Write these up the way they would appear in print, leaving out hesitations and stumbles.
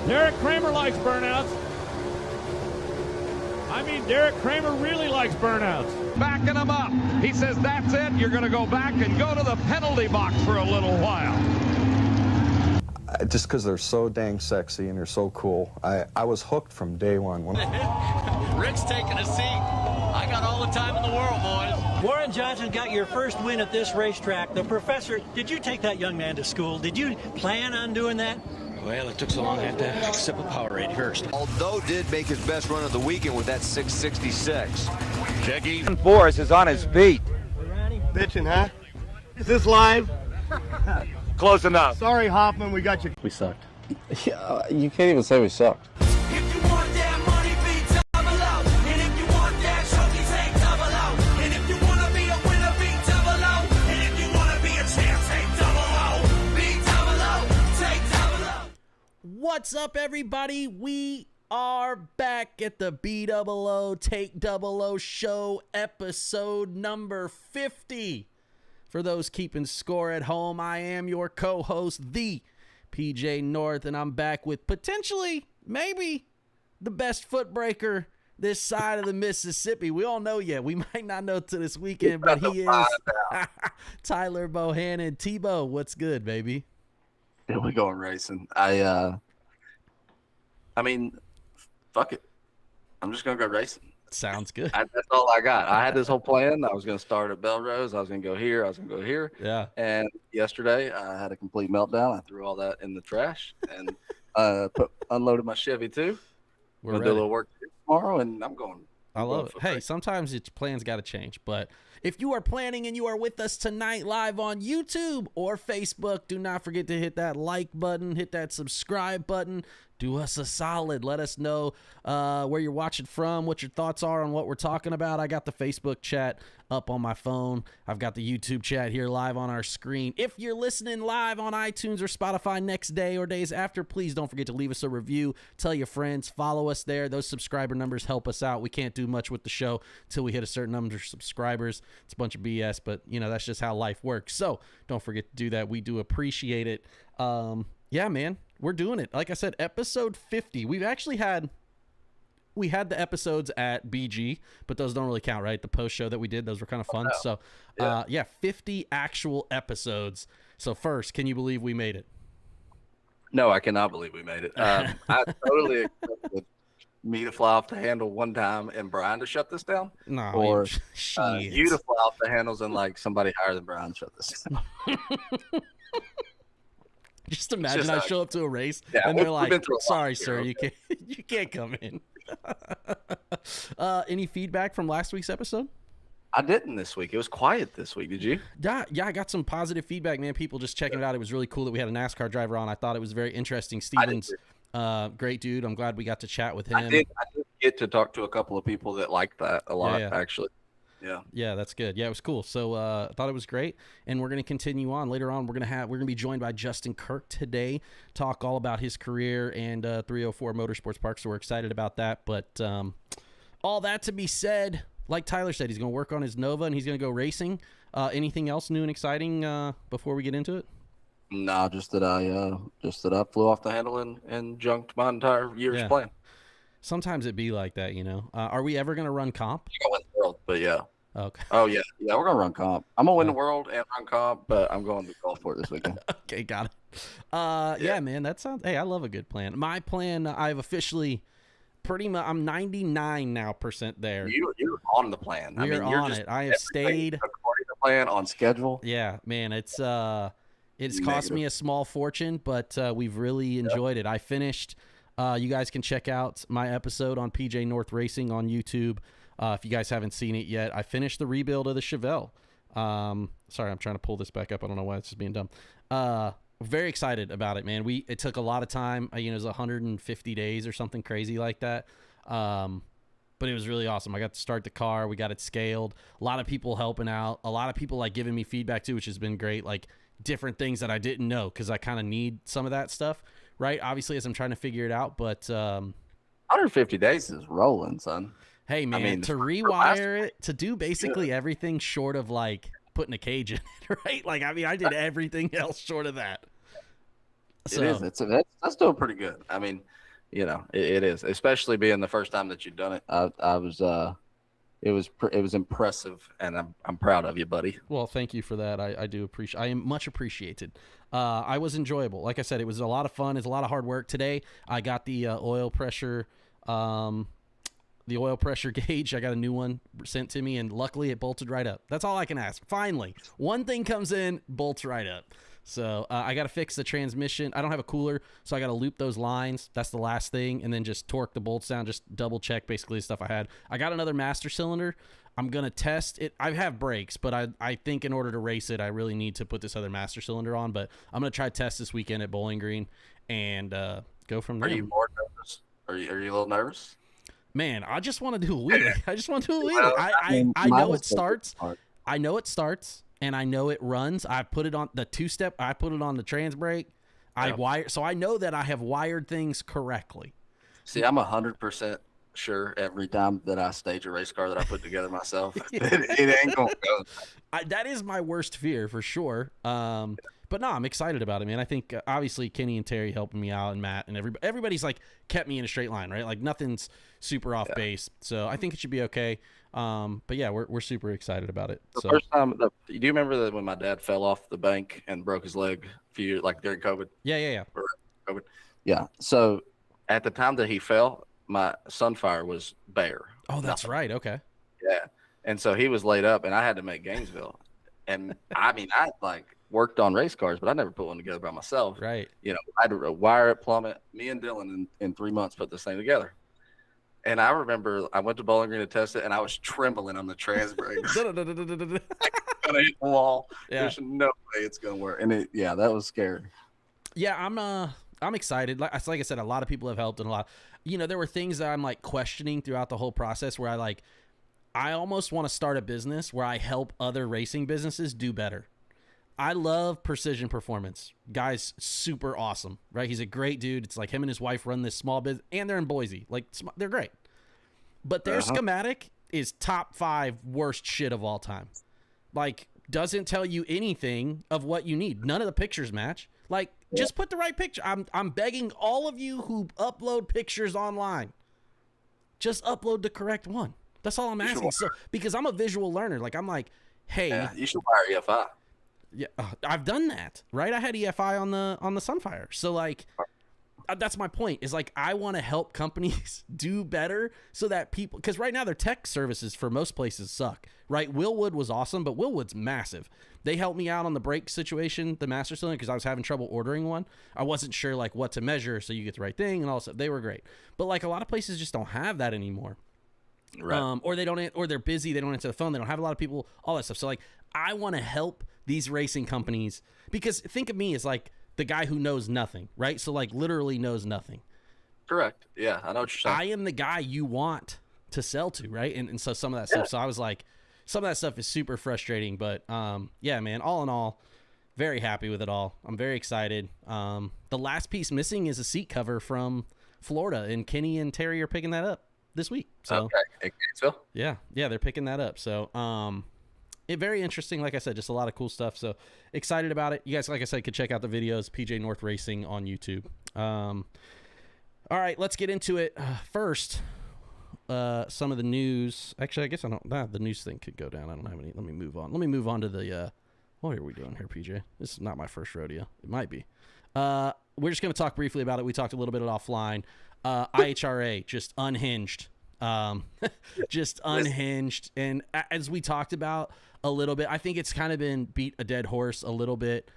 Derek Kramer likes burnouts. I mean, Derek Kramer really likes burnouts. Backing him up. He says, that's it. You're going to go back and go to the penalty box for a little while. Just because they're so dang sexy and they're so cool. I was hooked from day one. Rick's taking a seat. I got all the time in the world, boys. Warren Johnson got your first win at this racetrack. The professor, did you take that young man to school? Did you plan on doing that? Well, it took so long I had to have a sip of Powerade first. Although did make his best run of the weekend with that 666. Jackie. Forrest is on his feet. Bitching, huh? Is this live? Close enough. Sorry, Hoffman, we got you. We sucked. Yeah, you can't even say we sucked. If you want that money, be double out. And if you want that trophy, take double out. And if you want to be a winner, be double out. And if you want to be a champ, take double out. Be double out, take double out. What's up, everybody? We are back at the BE00TAKE00 Show, episode number 50. For those keeping score at home, I am your co-host, the PJ North, and I'm back with potentially, maybe, the best foot breaker this side of the Mississippi. We all know yet. We might not know to this weekend, but he is Tyler Bohannon. Tebow, what's good, baby? Yeah, we going racing. I mean, fuck it. I'm just gonna go racing. Sounds good. That's all I got. I had this whole plan. I was going to start at Belrose. I was going to go here. I was going to go here. Yeah. And yesterday, I had a complete meltdown. I threw all that in the trash and unloaded my Chevy too. We're gonna do a little work tomorrow, and I'm going. I love it. Hey, sometimes your plans got to change, but if you are planning and you are with us tonight live on YouTube or Facebook, do not forget to hit that like button, hit that subscribe button. Do us a solid. Let us know where you're watching from, what your thoughts are on what we're talking about. I got the Facebook chat up on my phone. I've got the YouTube chat here live on our screen. If you're listening live on iTunes or Spotify next day or days after, please don't forget to leave us a review. Tell your friends. Follow us there. Those subscriber numbers help us out. We can't do much with the show until we hit a certain number of subscribers. It's a bunch of BS, but, you know, that's just how life works. So don't forget to do that. We do appreciate it. Yeah, man. We're doing it. Like I said, episode 50. We had the episodes at BG, but those don't really count, right? The post show that we did, those were kind of fun. So, yeah, 50 actual episodes. So first, can you believe we made it? No, I cannot believe we made it. I totally expected me to fly off the handle one time and Brian to shut this down. No, or you to fly off the handles and like somebody higher than Brian shut this down. Just imagine I show up to a race and they're like, "Sorry, sir, you can't come in." Any feedback from last week's episode? I didn't this week. It was quiet this week. Did you? Yeah, I got some positive feedback, man. People just checking it out. It was really cool that we had a NASCAR driver on. I thought it was very interesting. Stevens, great dude. I'm glad we got to chat with him. I did get to talk to a couple of people that liked that a lot, actually. Yeah, that's good. Yeah, it was cool. So I thought it was great, and we're going to continue on later on. We're going to be joined by Justin Kirk today, talk all about his career and 304 Motorsports Park. So we're excited about that. But all that to be said, like Tyler said, he's going to work on his Nova and he's going to go racing. Anything else new and exciting before we get into it? No, just that I flew off the handle and junked my entire year's plan. Sometimes it be like that, you know. Are we ever going to run comp? You're going to win the world, but yeah. Okay. Oh, yeah, we're going to run comp. I'm going to win the world and run comp, but I'm going to golf for it this weekend. Okay, got it. Yeah, man, that sounds – hey, I love a good plan. My plan, I've officially pretty much – I'm 99% now there. You're on the plan. You're on it. I have stayed – according to plan, on schedule. Yeah, man, it's cost me a small fortune, but we've really enjoyed it. I finished you guys can check out my episode on PJ North Racing on YouTube. If you guys haven't seen it yet, I finished the rebuild of the Chevelle. Sorry, I'm trying to pull this back up. I don't know why it's just being dumb. Very excited about it, man. It took a lot of time. It was 150 days or something crazy like that. But it was really awesome. I got to start the car. We got it scaled. A lot of people helping out. A lot of people like giving me feedback too, which has been great. Like different things that I didn't know because I kind of need some of that stuff, right? Obviously, as I'm trying to figure it out. But 150 days is rolling, son. Hey, man, to rewire it, to do basically everything short of, like, putting a cage in it, right? Like, I mean, I did everything else short of that. It is. That's still pretty good. I mean, it is, especially being the first time that you've done it. It was impressive, and I'm proud of you, buddy. Well, thank you for that. I do appreciate. I am much appreciated. I was enjoyable. Like I said, it was a lot of fun. It's a lot of hard work. Today, I got the oil pressure, gauge. I got a new one sent to me, and luckily it bolted right up. That's all I can ask. Finally, one thing comes in, bolts right up. So I got to fix the transmission. I don't have a cooler, so I got to loop those lines. That's the last thing, and then just torque the bolts down, just double check basically the stuff I had. I got another master cylinder. I'm going to test it. I have brakes, but I think in order to race it, I really need to put this other master cylinder on. But I'm going to try to test this weekend at Bowling Green and go from there. Are you more nervous? Are you a little nervous? Man, I just want to do a wheelie. I just want to do a wheelie. I know it starts. I know it starts. And I know it runs. I put it on the two-step. I put it on the trans brake. So I know that I have wired things correctly. See, I'm 100% sure every time that I stage a race car that I put together myself, it ain't gonna go. That is my worst fear for sure. But no, I'm excited about it, man. I think obviously Kenny and Terry helping me out, and Matt and everybody's like kept me in a straight line, right? Like nothing's super off base, so I think it should be okay. But yeah, we're super excited about it. The first time, do you remember that when my dad fell off the bank and broke his leg during COVID? Yeah. Or COVID. Yeah. So at the time that he fell, my Sunfire was bare. Oh, that's right. Okay. Yeah. And so he was laid up, and I had to make Gainesville. And I mean, I worked on race cars, but I never put one together by myself. Right. I had to wire it, plumb it. Me and Dylan in 3 months put this thing together. And I remember I went to Bowling Green to test it, and I was trembling on the trans brakes. I'm gonna hit the wall. Yeah. There's no way it's gonna work. And that was scary. Yeah, I'm excited. Like I said, a lot of people have helped, and a lot. There were things that I'm questioning throughout the whole process where I almost want to start a business where I help other racing businesses do better. I love Precision Performance. Guy's super awesome, right? He's a great dude. It's like him and his wife run this small business, and they're in Boise. They're great. But their schematic is top 5 worst shit of all time. Doesn't tell you anything of what you need. None of the pictures match. Just put the right picture. I'm begging all of you who upload pictures online, just upload the correct one. That's all I'm asking. So because I'm a visual learner, hey, you should wire EFI. Yeah, I've done that, right? I had EFI on the Sunfire. So that's my point is I want to help companies do better so that people, because right now their tech services for most places suck, right? Willwood was awesome, but Willwood's massive. They helped me out on the brake situation, the master cylinder, because I was having trouble ordering one. I wasn't sure what to measure so you get the right thing and all that stuff. They were great. But a lot of places just don't have that anymore. Right. Or they don't, or they're busy. They don't answer the phone. They don't have a lot of people, all that stuff. So I want to help these racing companies, because think of me as the guy who knows nothing, right? So literally knows nothing. Correct. Yeah, I know what you're saying. I am the guy you want to sell to, right? And so some of that stuff. So I was some of that stuff is super frustrating, but yeah, man. All in all, very happy with it all. I'm very excited. The last piece missing is a seat cover from Florida, and Kenny and Terry are picking that up this week. So okay, so yeah, they're picking that up. So very interesting. Like I said, just a lot of cool stuff. So excited about it. You guys, like I said, could check out the videos, PJ North Racing on YouTube. All right, let's get into it. First, some of the news. Actually, I guess the news thing could go down. I don't have any. Let me move on. Let me move on to the. What are we doing here, PJ? This is not my first rodeo. It might be. We're just going to talk briefly about it. We talked a little bit offline. IHRA just unhinged. Just unhinged. And as we talked about a little bit, I think it's kind of been beat a dead horse a little bit.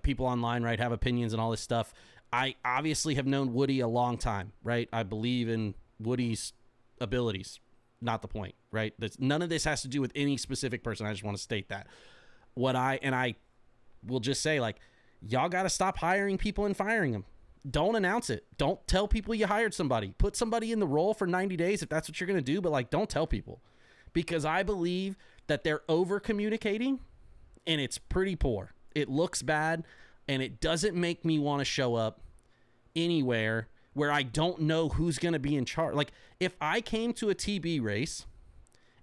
People online, right, have opinions and all this stuff. I obviously have known Woody a long time, right? I believe in Woody's abilities. Not the point, right? None of this has to do with any specific person. I just want to state that. I will just say, y'all got to stop hiring people and firing them. Don't announce it. Don't tell people you hired somebody. Put somebody in the role for 90 days if that's what you're going to do, but don't tell people, because I believe that they're over communicating and it's pretty poor. It looks bad, and it doesn't make me want to show up anywhere where I don't know who's going to be in charge. If I came to a TB race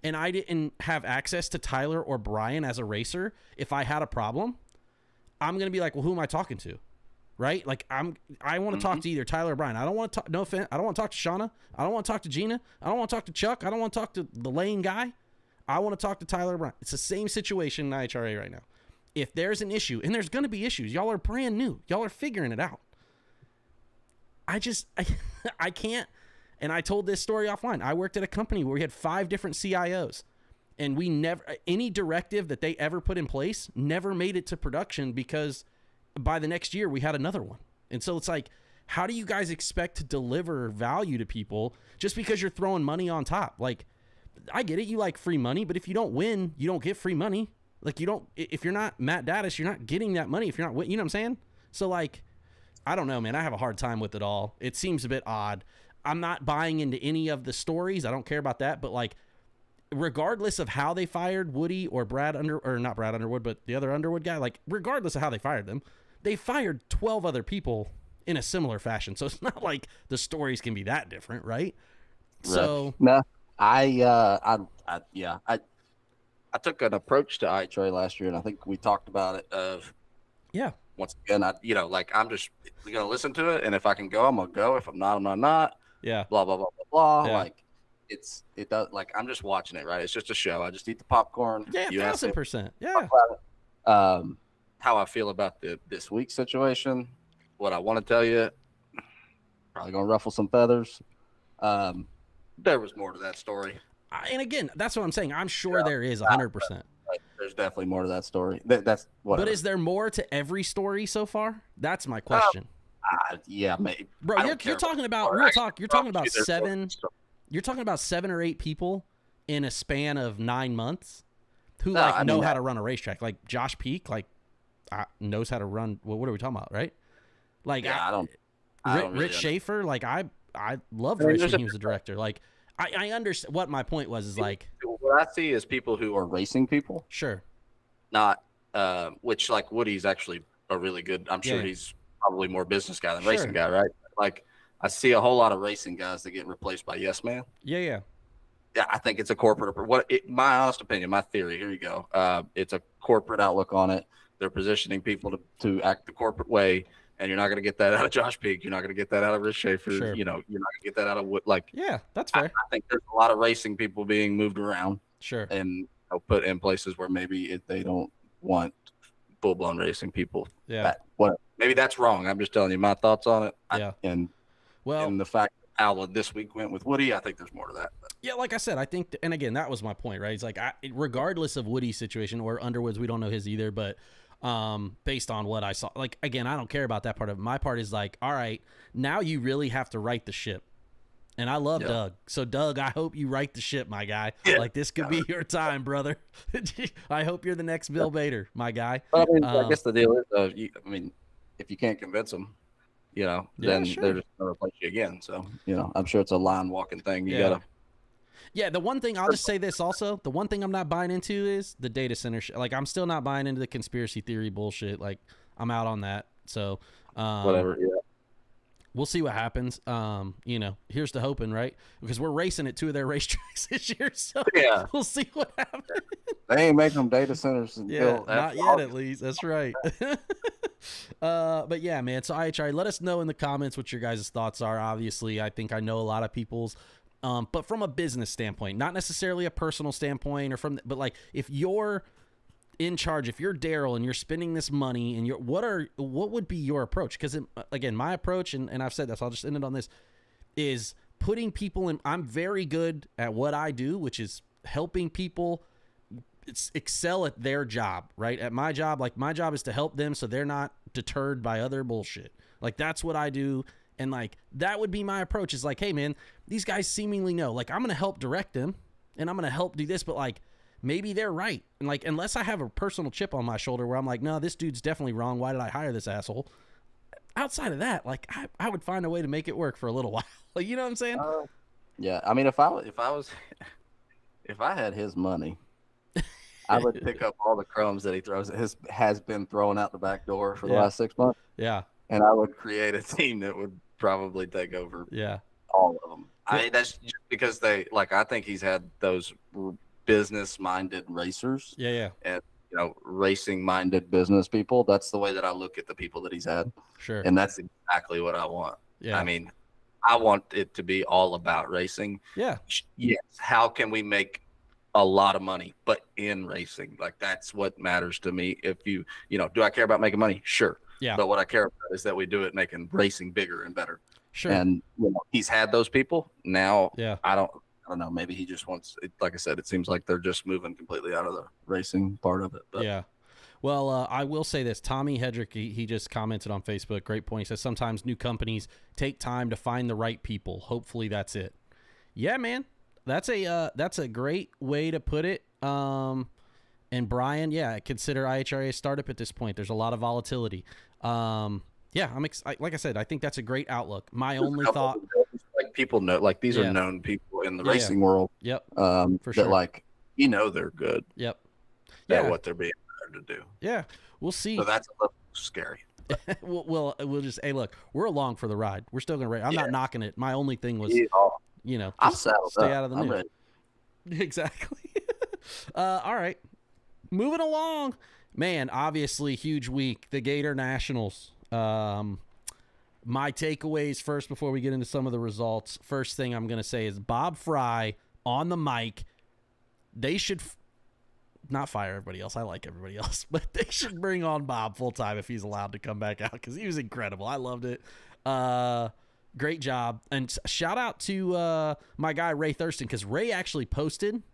and I didn't have access to Tyler or Brian as a racer, if I had a problem, I'm going to be well, who am I talking to? right? Like I want to talk to either Tyler or Brian. I don't want to talk. No offense. I don't want to talk to Shauna. I don't want to talk to Gina. I don't want to talk to Chuck. I don't want to talk to the lane guy. I want to talk to Tyler or Brian. It's the same situation in IHRA right now. If there's an issue, and there's going to be issues, y'all are brand new. Y'all are figuring it out. I can't. And I told this story offline. I worked at a company where we had 5 different CIOs, and we never, any directive that they ever put in place never made it to production because by the next year we had another one. And so it's like, how do you guys expect to deliver value to people just because you're throwing money on top? Like, I get it. You like free money, but if you don't win, you don't get free money. Like you don't, if you're not Matt Daddis, you're not getting that money if you're not, you know what I'm saying? So like, I don't know, man. I have a hard time with it all. It seems a bit odd. I'm not buying into any of the stories. I don't care about that. But like, regardless of how they fired Woody or not Brad Underwood, but the other Underwood guy, like regardless of how they fired them, they fired 12 other people in a similar fashion. So it's not like the stories can be that different, right? So no, I took an approach to IHRA last year, and I think we talked about it. Once again, I'm just gonna listen to it, and if I can go, I'm gonna go. If I'm not, I'm not. Yeah. Blah blah blah blah blah. Yeah. Like it does. Like I'm just watching it, right? It's just a show. I just eat the popcorn. Yeah, 1,000%. Yeah. How I feel about this week's situation. What I want to tell you, probably gonna ruffle some feathers. There was more to that story. And again, that's what I'm saying. I'm sure there is 100%. There's definitely more to that story. That's whatever. But is there more to every story so far? That's my question. Yeah, maybe. Bro, you're talking about real talk. You're talking about 7. You're talking about 7 or 8 people in a span of 9 months who know how to run a racetrack. Like Josh Peak, knows how to run. Well, what are we talking about, right? Like, I don't Rich Schaefer. Like I loved Rich when he was the director. Like I understand what my point was. Is like what I see is people who are racing people. Sure. Not which like Woody's actually a really good. I'm sure he's probably more business guy than racing guy, right? Like I see a whole lot of racing guys that get replaced by yes man. Yeah. I think it's a corporate. My honest opinion, my theory. Here you go. It's a corporate outlook on it. They're positioning people to act the corporate way, and you're not going to get that out of Josh Peak. You're not going to get that out of Rich Schaefer. Sure. You're not going to get that out of like. Yeah, that's fair. I think there's a lot of racing people being moved around. Sure. And put in places where maybe they don't want full blown racing people. Yeah. Maybe that's wrong. I'm just telling you my thoughts on it. Yeah. And the fact that Alva this week went with Woody, I think there's more to that. Yeah, like I said, I think, and again, that was my point, right? It's like, regardless of Woody's situation or Underwood's, we don't know his either, but based on what I saw, like, again, I don't care about that part of it. My part is like, all right, now you really have to right the ship. And I love Doug. So, Doug, I hope you right the ship, my guy. Yeah. Like, this could be your time, brother. I hope you're the next Bill Bader, my guy. Well, I guess the deal is, if you can't convince them, then they're just going to replace you again. So, I'm sure it's a line walking thing. You got to. Yeah, the one thing, I'll just say this also, the one thing I'm not buying into is the data center like, I'm still not buying into the conspiracy theory bullshit. Like, I'm out on that. So, whatever, we'll see what happens. Here's to hoping, right? Because we're racing at 2 of their racetracks this year, so we'll see what happens. They ain't making them data centers until not yet, at least. That's right. But yeah, man. So IHRA, let us know in the comments what your guys' thoughts are. Obviously, I think I know a lot of people's. But from a business standpoint, not necessarily a personal standpoint, but like if you're in charge, if you're Daryl and you're spending this money, and what would be your approach? Because again, my approach, and I've said this, I'll just end it on this, is putting people in. I'm very good at what I do, which is helping people excel at their job, right? At my job, like my job is to help them so they're not deterred by other bullshit. Like that's what I do. And like, that would be my approach is like, hey man, these guys seemingly know, like I'm going to help direct them and I'm going to help do this, but like, maybe they're right. And like, unless I have a personal chip on my shoulder where I'm like, no, this dude's definitely wrong. Why did I hire this asshole? Outside of that, like I would find a way to make it work for a little while. Like, you know what I'm saying? Yeah. I mean, if I had his money, I would pick up all the crumbs that he throws. Has been thrown out the back door for the last 6 months. Yeah. And I would create a team that would probably take over all of them. I mean, that's just because I think he's had those business-minded racers. Yeah. And racing-minded business people. That's the way that I look at the people that he's had. Sure. And that's exactly what I want. Yeah. I mean, I want it to be all about racing. Yeah. Yes. How can we make a lot of money, but in racing? Like, that's what matters to me. If do I care about making money? Sure. Yeah. But what I care about is that we do it making racing bigger and better. Sure. And he's had those people. Now, yeah. I don't know. Maybe he just wants. Like I said, it seems like they're just moving completely out of the racing part of it. But. Yeah. Well, I will say this. Tommy Hedrick, he just commented on Facebook. Great point. He says sometimes new companies take time to find the right people. Hopefully that's it. Yeah, man. That's a great way to put it. And Brian, yeah, consider IHRA a startup at this point. There's a lot of volatility. Yeah, like I said, I think that's a great outlook. My only thought, like, people know, like, these are known people in the racing world. Yep. For sure. That, like, they're good. Yep. At what they're being hired to do. Yeah, we'll see. So that's a little scary. we'll just, hey, look, we're along for the ride. We're still gonna race. I'm not knocking it. My only thing was, I'm saddled stay up. out of the news. Exactly. All right, moving along, man. Obviously, huge week. The Gator Nationals. My takeaways first before we get into some of the results. First thing I'm gonna say is Bob Fry on the mic. They should not fire everybody else. I like everybody else, but they should bring on Bob full time if he's allowed to come back out, because he was incredible. I loved it. Great job. And shout out to my guy Ray Thurston, because Ray actually posted,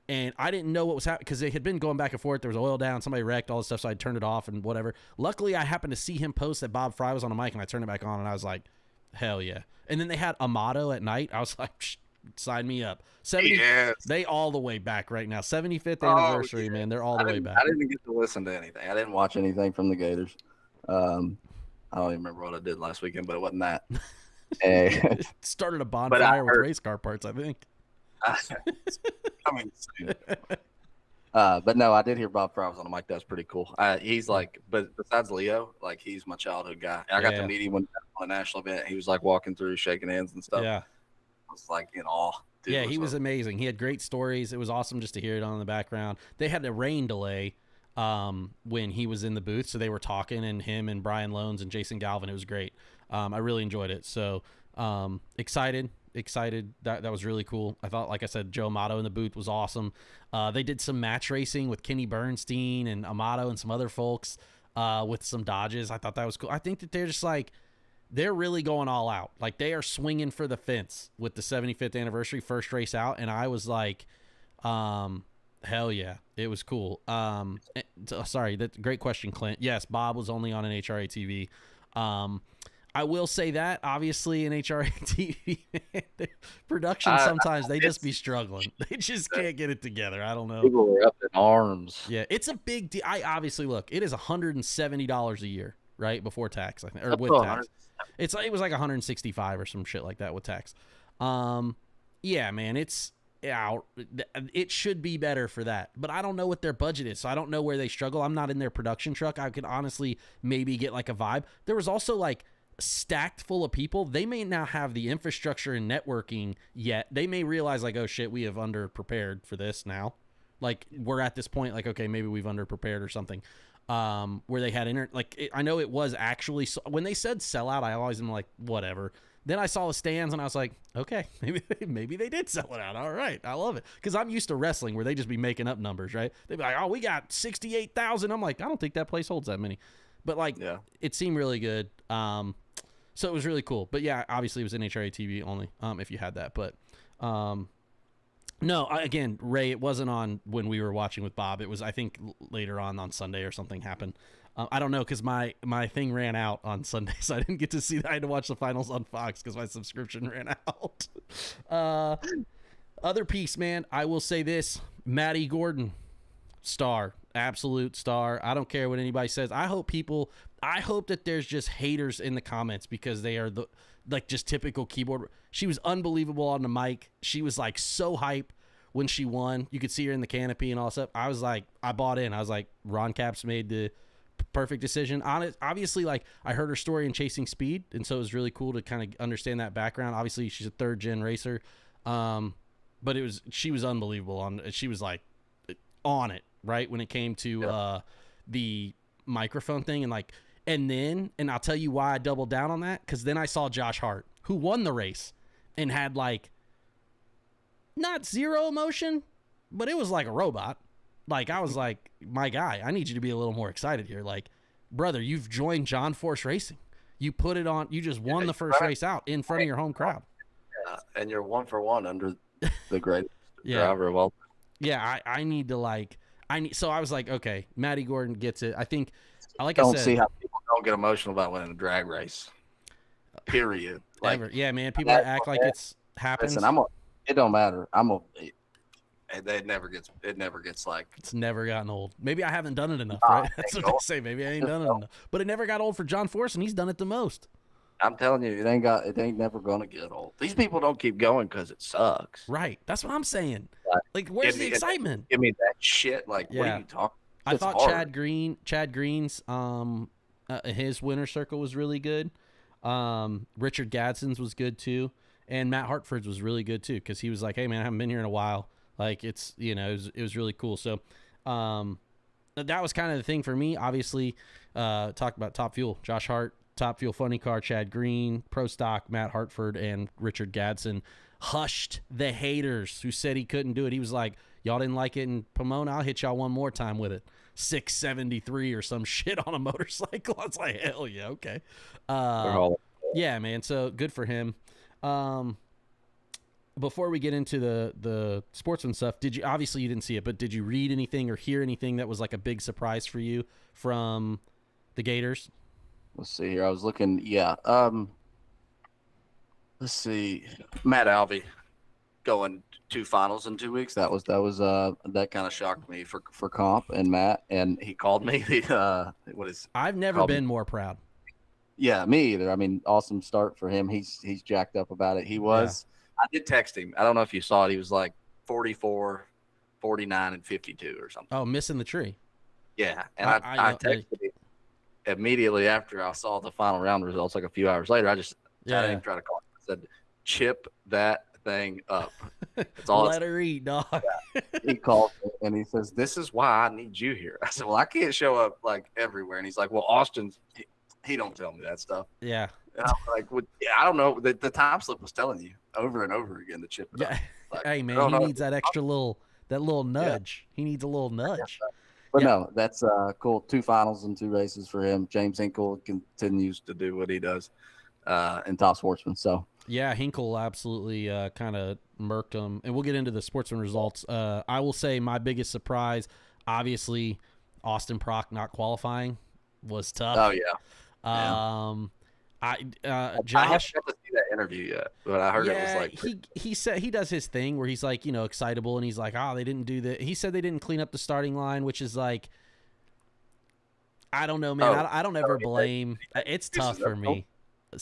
and I didn't know what was happening because they had been going back and forth. There was oil down, somebody wrecked, all this stuff, so I turned it off and whatever. Luckily, I happened to see him post that Bob Fry was on the mic, and I turned it back on, and I was like, hell yeah. And then they had Amato at night. I was like, sign me up. 70, They all the way back right now. 75th anniversary, man. They're all the way back. I didn't get to listen to anything. I didn't watch anything from the Gators. I don't even remember what I did last weekend, but it wasn't that. Started a bonfire with race car parts, I think. Coming soon. But no, I did hear Bob Fry was on the mic. That's pretty cool. He's like, but besides Leo, like, he's my childhood guy. I got to meet him on a national event. He was like walking through, shaking hands and stuff. Yeah. I was like in awe. Dude, he was amazing. He had great stories. It was awesome just to hear it on the background. They had a rain delay when he was in the booth, so they were talking, and him and Brian Loans and Jason Galvin. It was great. I really enjoyed it. So excited. That was really cool. I thought, like I said, Joe Amato in the booth was awesome. They did some match racing with Kenny Bernstein and Amato and some other folks with some Dodges. I thought that was cool. I think that they're just like, they're really going all out. Like, they are swinging for the fence with the 75th anniversary first race out. And I was like, hell yeah, it was cool. Sorry, that's a great question, Clint. Yes, Bob was only on NHRA TV. I will say that, obviously, NHRA TV, man, production, sometimes they just be struggling. They just can't get it together. I don't know. People were up in arms. Yeah, it's a big deal. I obviously, look, it is $170 a year, right, before tax, I think, or with tax. It was like 165 or some shit like that with tax. Yeah, man, it should be better for that, but I don't know what their budget is, so I don't know where they struggle. I'm not in their production truck. I could honestly maybe get like a vibe. There was also like stacked full of people. They may not have the infrastructure and networking yet. They may realize like, oh shit, we have underprepared for this now. Like, we're at this point, like, okay, maybe we've underprepared or something. Where they had I know it was actually, when they said sellout, I always am like, whatever. Then I saw the stands and I was like, okay, maybe they did sell it out. All right, I love it, because I'm used to wrestling where they just be making up numbers, right? They'd be like, oh, we got 68,000. I'm like, I don't think that place holds that many, but like, it seemed really good. So it was really cool. But yeah, obviously it was NHRA TV only. If you had that, but no, again, Ray, it wasn't on when we were watching with Bob. It was, I think, later on Sunday or something happened. I don't know, because my thing ran out on Sunday, so I didn't get to see that. I had to watch the finals on Fox because my subscription ran out. Other piece, man, I will say this. Maddie Gordon, star, absolute star. I don't care what anybody says. I hope that there's just haters in the comments, because they are just typical keyboard. She was unbelievable on the mic. She was like so hype when she won. You could see her in the canopy and all that stuff. I was like, I bought in. I was like, Ron Capps made the perfect decision. Obviously, like, I heard her story in Chasing Speed, and so it was really cool to kind of understand that background. Obviously, she's a third-gen racer, but she was unbelievable. She was like on it right, when it came to the microphone thing, and I'll tell you why I doubled down on that, because then I saw Josh Hart, who won the race and had like not zero emotion, but it was like a robot. Like, I was like, my guy, I need you to be a little more excited here. Like, brother, you've joined John Force Racing. You put it on. You just won the first race out in front of your home crowd. Yeah, and you're 1 for 1 under the greatest driver of all. Yeah, I need to So I was like, okay, Matty Gordon gets it. I think, like I I said, see how people don't get emotional about winning a drag race. Period. Like, ever. Yeah, man. People act like it's happens. Listen, it don't matter. It never gets like. It's never gotten old. Maybe I haven't done it enough, right? That's what they say. Maybe I ain't done it enough. But it never got old for John Force, and he's done it the most. I'm telling you, it ain't never gonna get old. These people don't keep going because it sucks. Right. That's what I'm saying. Like, where's the excitement? Give me that shit. Like, what are you talking? I thought Chad Green's his winner circle was really good. Richard Gadsden's was good too, and Matt Hartford's was really good too, because he was like, hey man, I haven't been here in a while. Like, it's, it was really cool. So that was kind of the thing for me. Obviously, talk about Top Fuel, Josh Hart, Top Fuel Funny Car, Chad Green, Pro Stock, Matt Hartford, and Richard Gadsden hushed the haters who said he couldn't do it. He was like, y'all didn't like it in Pomona, I'll hit y'all one more time with it. 673 or some shit on a motorcycle. I was like, hell yeah, okay. Yeah, man, so good for him. Before we get into the Sportsman stuff, obviously you didn't see it, but did you read anything or hear anything that was like a big surprise for you from the Gators? Let's see here. I was looking. Yeah. Let's see. Matt Alvey going 2 finals in 2 weeks. That kind of shocked me for comp and Matt. And he called me I've never been more proud. Yeah, me either. I mean, awesome start for him. He's jacked up about it. He was. Yeah. I did text him. I don't know if you saw it. He was like 44, 49, and 52 or something. Oh, missing the tree. Yeah, and I texted him immediately after I saw the final round results, like a few hours later. I didn't even try to call him. I said, chip that thing up. It's all. Let her eat, dog. Yeah. He called me and he says, this is why I need you here. I said, well, I can't show up like everywhere. And he's like, well, Austin's he don't tell me that stuff. Yeah. And I'm like, I don't know. The time slip was telling you over and over again to chip it up. Like, hey, man, he needs that extra little nudge. Yeah. He needs a little nudge. But no, that's cool. 2 finals and 2 races for him. James Hinkle continues to do what he does in Top Sportsman. So yeah, Hinkle absolutely kind of murked him. And we'll get into the Sportsman results. I will say my biggest surprise, obviously, Austin Prock not qualifying was tough. Oh, yeah. Josh, I haven't got to see that interview yet, but I heard it was like he said he does his thing where he's like, excitable, and he's like, they didn't do that. He said they didn't clean up the starting line, which is like, I don't know, man. I don't ever blame. It's tough for me.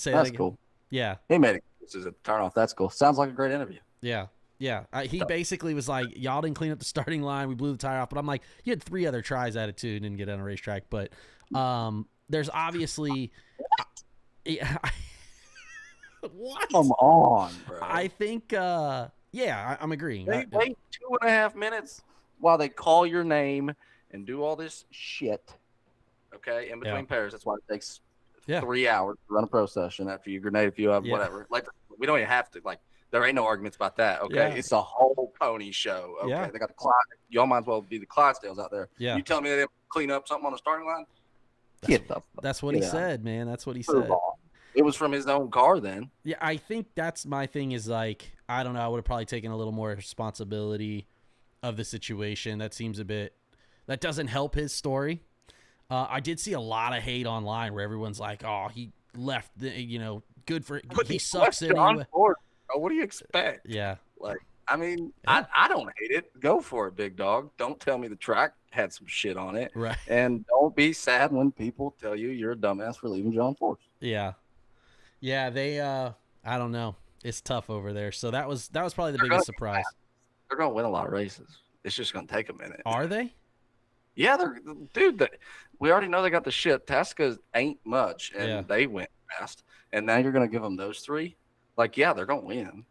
That's cool. Yeah, he made it. This is a turn off. That's cool. Sounds like a great interview. Yeah. He basically was like, y'all didn't clean up the starting line. We blew the tire off. But I'm like, you had 3 other tries at it too, and didn't get on a racetrack. But there's obviously. What? Come on, bro. I think, I'm agreeing. They wait 2.5 minutes while they call your name and do all this shit. Okay, in between pairs. That's why it takes 3 hours to run a pro session after you grenade, if you have whatever. Like, we don't even have to. Like, there ain't no arguments about that. Okay, it's a whole pony show. Okay, they got the Clyde. Y'all might as well be the Clydesdales out there. Yeah, you tell me they didn't clean up something on the starting line? That's what he said, man. That's what he said. It was from his own car then. Yeah, I think that's my thing is like, I don't know. I would have probably taken a little more responsibility of the situation. That seems that doesn't help his story. I did see a lot of hate online where everyone's like, oh, he left, good for he sucks anyway. What do you expect? Yeah. Like, I mean, I don't hate it. Go for it, big dog. Don't tell me the track had some shit on it. Right. And don't be sad when people tell you you're a dumbass for leaving John Force. Yeah. Yeah, they I don't know. It's tough over there. So that was probably the biggest surprise. They're going to win a lot of races. It's just going to take a minute. Are they? Yeah, we already know they got the shit. Tasca ain't much, and they went fast. And now you're going to give them those 3? Like, yeah, they're going to win.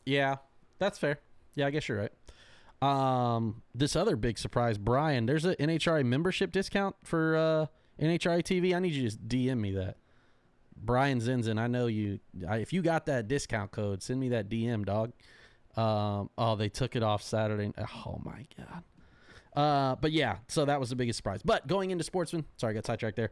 Yeah, that's fair. Yeah, I guess you're right. This other big surprise, Brian, there's an NHRA membership discount for NHRA TV. I need you to just DM me that. Brian Zinzin, I know you. If you got that discount code, send me that DM, dog. Oh, they took it off Saturday. Oh, my God. But, yeah, so that was the biggest surprise. But going into Sportsman, sorry, I got sidetracked there.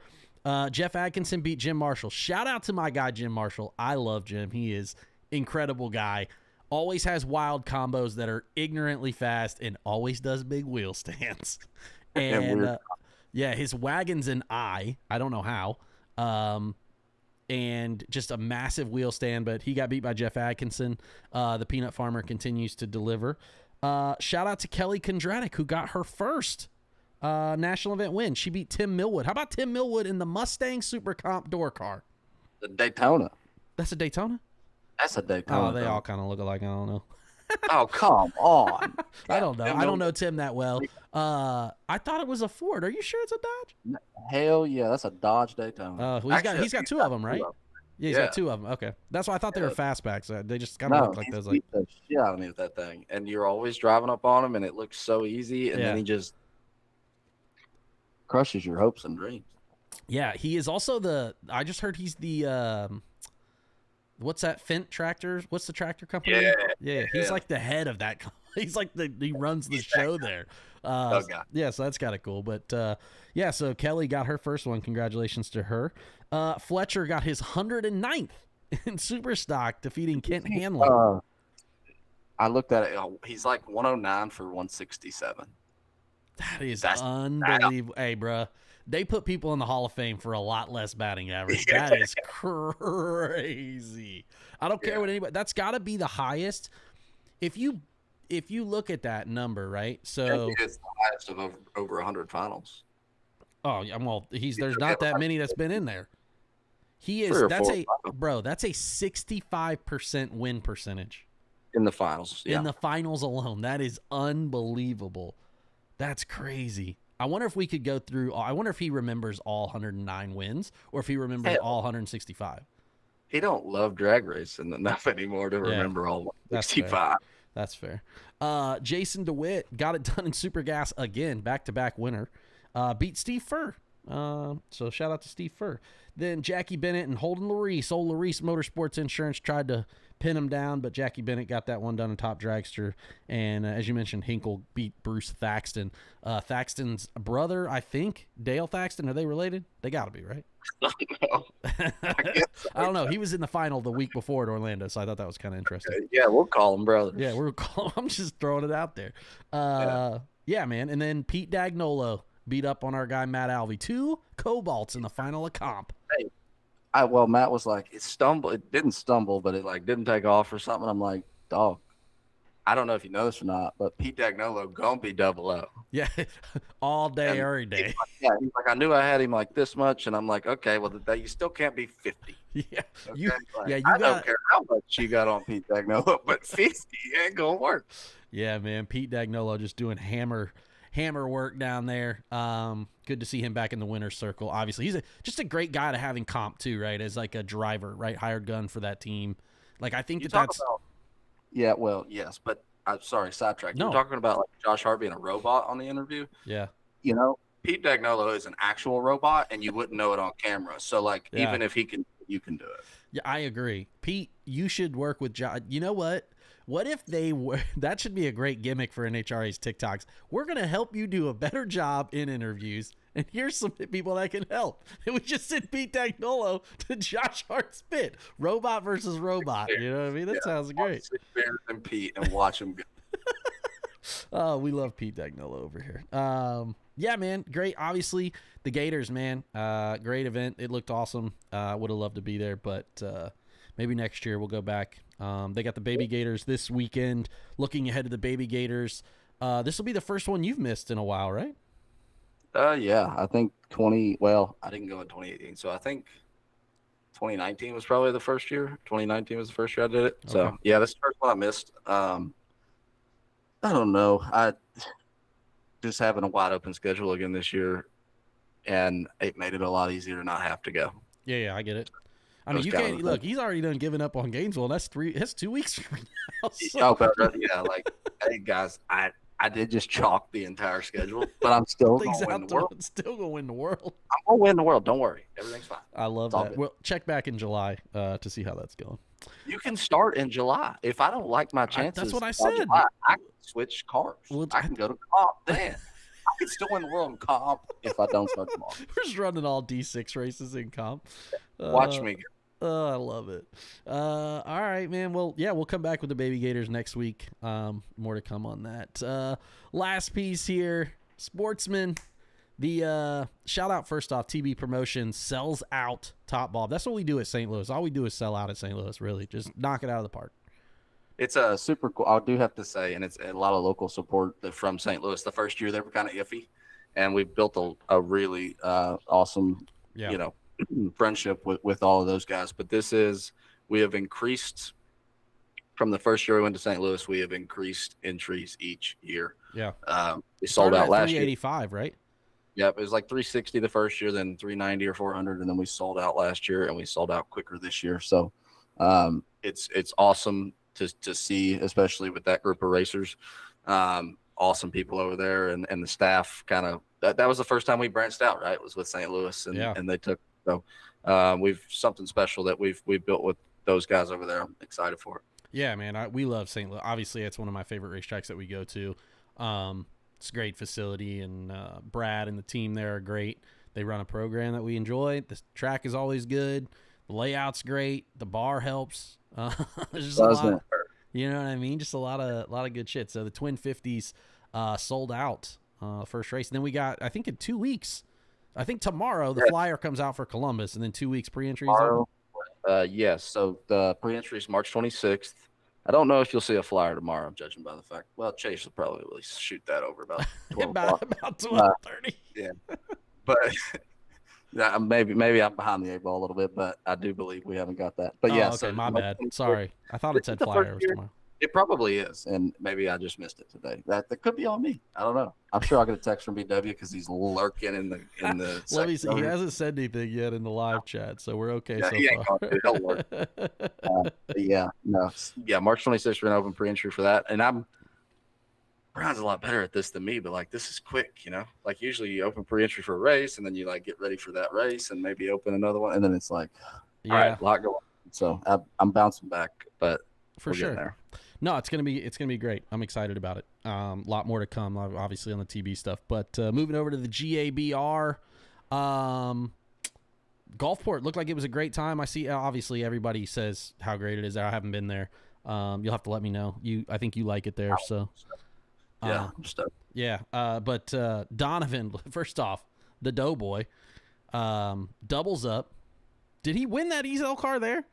Jeff Atkinson beat Jim Marshall. Shout out to my guy, Jim Marshall. I love Jim. He is incredible guy. Always has wild combos that are ignorantly fast and always does big wheel stands. And, yeah, his wagon's an I don't know how. And just a massive wheel stand, but he got beat by Jeff Atkinson. The Peanut Farmer continues to deliver. Shout out to Kelly Kondratic, who got her first national event win. She beat Tim Millwood. How about Tim Millwood in the Mustang Super Comp door car? The Daytona. That's a Daytona? That's a Daytona. Oh, they all kind of look alike. I don't know. Oh, come on. I don't know. I don't know Tim that well. I thought it was a Ford. Are you sure it's a Dodge? Hell yeah, that's a Dodge Daytona. He's got two of them, right? Yeah, he's got two of them. Okay, that's why I thought they were fastbacks. They just kind of look like those. Like the shit out of me with that thing, and you're always driving up on him, and it looks so easy, and then he just crushes your hopes and dreams. Yeah, he is also I just heard he's the what's that Fendt tractors? What's the tractor company? Yeah. He's like the head of that. He's like he runs the show there. Yeah, so that's kind of cool. But yeah, so Kelly got her first one. Congratulations to her. Fletcher got his 109th in Super Stock, defeating Kent Hanlon. I looked at it. He's like 109 for 167. That is unbelievable. Hey, bro. They put people in the Hall of Fame for a lot less batting average. That is crazy. I don't care what anybody. That's got to be the highest. If you look at that number, right? So it's the highest of over 100 finals. Oh, well, there's not that many that's been in there. He is. That's a 65% win percentage in the finals. Yeah. In the finals alone, that is unbelievable. That's crazy. I wonder if we could go through. I wonder if he remembers all 109 wins, or if he remembers all 165. He don't love drag racing enough anymore to remember all 165. That's fair. Jason DeWitt got it done in Super Gas again, back-to-back winner. Beat Steve Furr. So shout out to Steve Furr. Then Jackie Bennett and Holden Larice. Old Larice Motorsports Insurance tried to pin him down, but Jackie Bennett got that one done in Top Dragster. And as you mentioned, Hinkle beat Bruce Thaxton. Thaxton's brother, I think, Dale Thaxton. Are they related? They got to be, right? I don't know. He was in the final the week before at Orlando, so I thought that was kind of interesting. Yeah, we'll call him brother. Yeah, I'm just throwing it out there. Yeah, man. And then Pete Dagnolo beat up on our guy Matt Alvey. 2 Cobalts in the final of comp. Hey, Matt was like, it didn't stumble, but it like didn't take off or something. I'm like, dog, I don't know if you know this or not, but Pete Dagnolo gonna be 00. Yeah, all day, every day. He's like, I knew I had him like this much, and I'm like, okay, well, you still can't be 50. Yeah, okay? I don't care how much you got on Pete Dagnolo, but 50 ain't gonna work. Yeah, man, Pete Dagnolo just doing hammer work down there. Good to see him back in the winner's circle. Obviously, he's just a great guy to have in comp too, right? As like a driver, right? Hired gun for that team. Like I think that's. Yeah, well, yes, but I'm sorry, sidetrack. No. You're talking about like Josh Hart being a robot on the interview. Yeah. You know, Pete Dagnolo is an actual robot, and you wouldn't know it on camera. So like, even if he can, you can do it. Yeah, I agree. Pete, you should work with Josh. You know what? What if they were? That should be a great gimmick for NHRA's TikToks. We're going to help you do a better job in interviews, and here's some people that can help. And we just send Pete Dagnolo to Josh Hart's pit. Robot versus robot. You know what I mean? That sounds great. Sit there and Pete and watch him go. Oh, we love Pete Dagnolo over here. Yeah, man, great. Obviously, the Gators, man, great event. It looked awesome. Would have loved to be there, but maybe next year we'll go back. They got the Baby Gators this weekend. Looking ahead to the Baby Gators, this will be the first one you've missed in a while, right? Yeah, I think I didn't go in 2018, so I think 2019 was probably the first year. 2019 was the first year I did it. So Okay. yeah, this is the first one I missed. I don't know. I just having a wide open schedule again this year, and it made it a lot easier to not have to go. Yeah, I get it. I mean, you can't look. He's already done giving up on Gainesville. That's 2 weeks from now. So. Oh, but yeah, like, hey guys, I I did just chalk the entire schedule, but I'm still going to win the world. Still going to win the world. I'm going to win the world. Don't worry. Everything's fine. I love that. Well, check back in July to see how that's going. You can start in July. If I don't like my chances, that's what I said. July, I can switch cars. Well, I can go to comp then. I can still win the world in comp if I don't start tomorrow. We're just running all D6 races in comp. Watch me. Oh, I love it. All right, man. Well, yeah, we'll come back with the Baby Gators next week. More to come on that. Last piece here, Sportsmen. The shout out first off, TB Promotions sells out Top Bulb. That's what we do at St. Louis. All we do is sell out at St. Louis, really. Just knock it out of the park. It's a super cool. I do have to say, and it's a lot of local support from St. Louis. The first year they were kind of iffy, and we built a really awesome, friendship with all of those guys. But we have increased from the first year we went to St. Louis. We have increased entries each year. Yeah. We sold out last year. 385, right? Yep. It was like 360 the first year, then 390 or 400. And then we sold out last year, and we sold out quicker this year. So it's awesome to see, especially with that group of racers. Awesome people over there, and the staff kind of, that was the first time we branched out, right? It was with St. Louis, and they took, so we've something special that we've built with those guys over there. I'm excited for it. Yeah, man, we love St. Louis. Obviously, it's one of my favorite racetracks that we go to. It's a great facility, and Brad and the team there are great. They run a program that we enjoy. The track is always good. The layout's great. The bar helps. There's just a lot. You know what I mean? Just a lot of good shit. So the Twin 50s sold out first race, and then we got, I think in 2 weeks. I think tomorrow the flyer comes out for Columbus, and then 2 weeks pre-entry. Yes. So the pre-entry is March 26th. I don't know if you'll see a flyer tomorrow, judging by the fact. Well, Chase will probably really shoot that over about 12 about 12:30. Yeah, but maybe I'm behind the 8 ball a little bit, but I do believe we haven't got that. But yeah, okay, my bad. Sorry, I thought it said flyer tomorrow. It probably is, and maybe I just missed it today. That could be on me. I don't know. I'm sure I'll get a text from BW because he's lurking in the. Let me see. He hasn't said anything yet in the live chat, so we're okay so far. March 26th we're gonna open pre-entry for that, and Brian's a lot better at this than me, but like this is quick, Like usually you open pre-entry for a race, and then you like get ready for that race, and maybe open another one, and then it's like, all right, a lot going. So I'm bouncing back, but for sure. There. No, it's gonna be great. I'm excited about it. A lot more to come, obviously on the TB stuff. But moving over to the GABR, Gulfport looked like it was a great time. I see. Obviously, everybody says how great it is there. I haven't been there. You'll have to let me know. I think you like it there. So yeah, I'm stoked. Yeah. But Donovan, first off, the Doughboy, doubles up. Did he win that Ezel car there?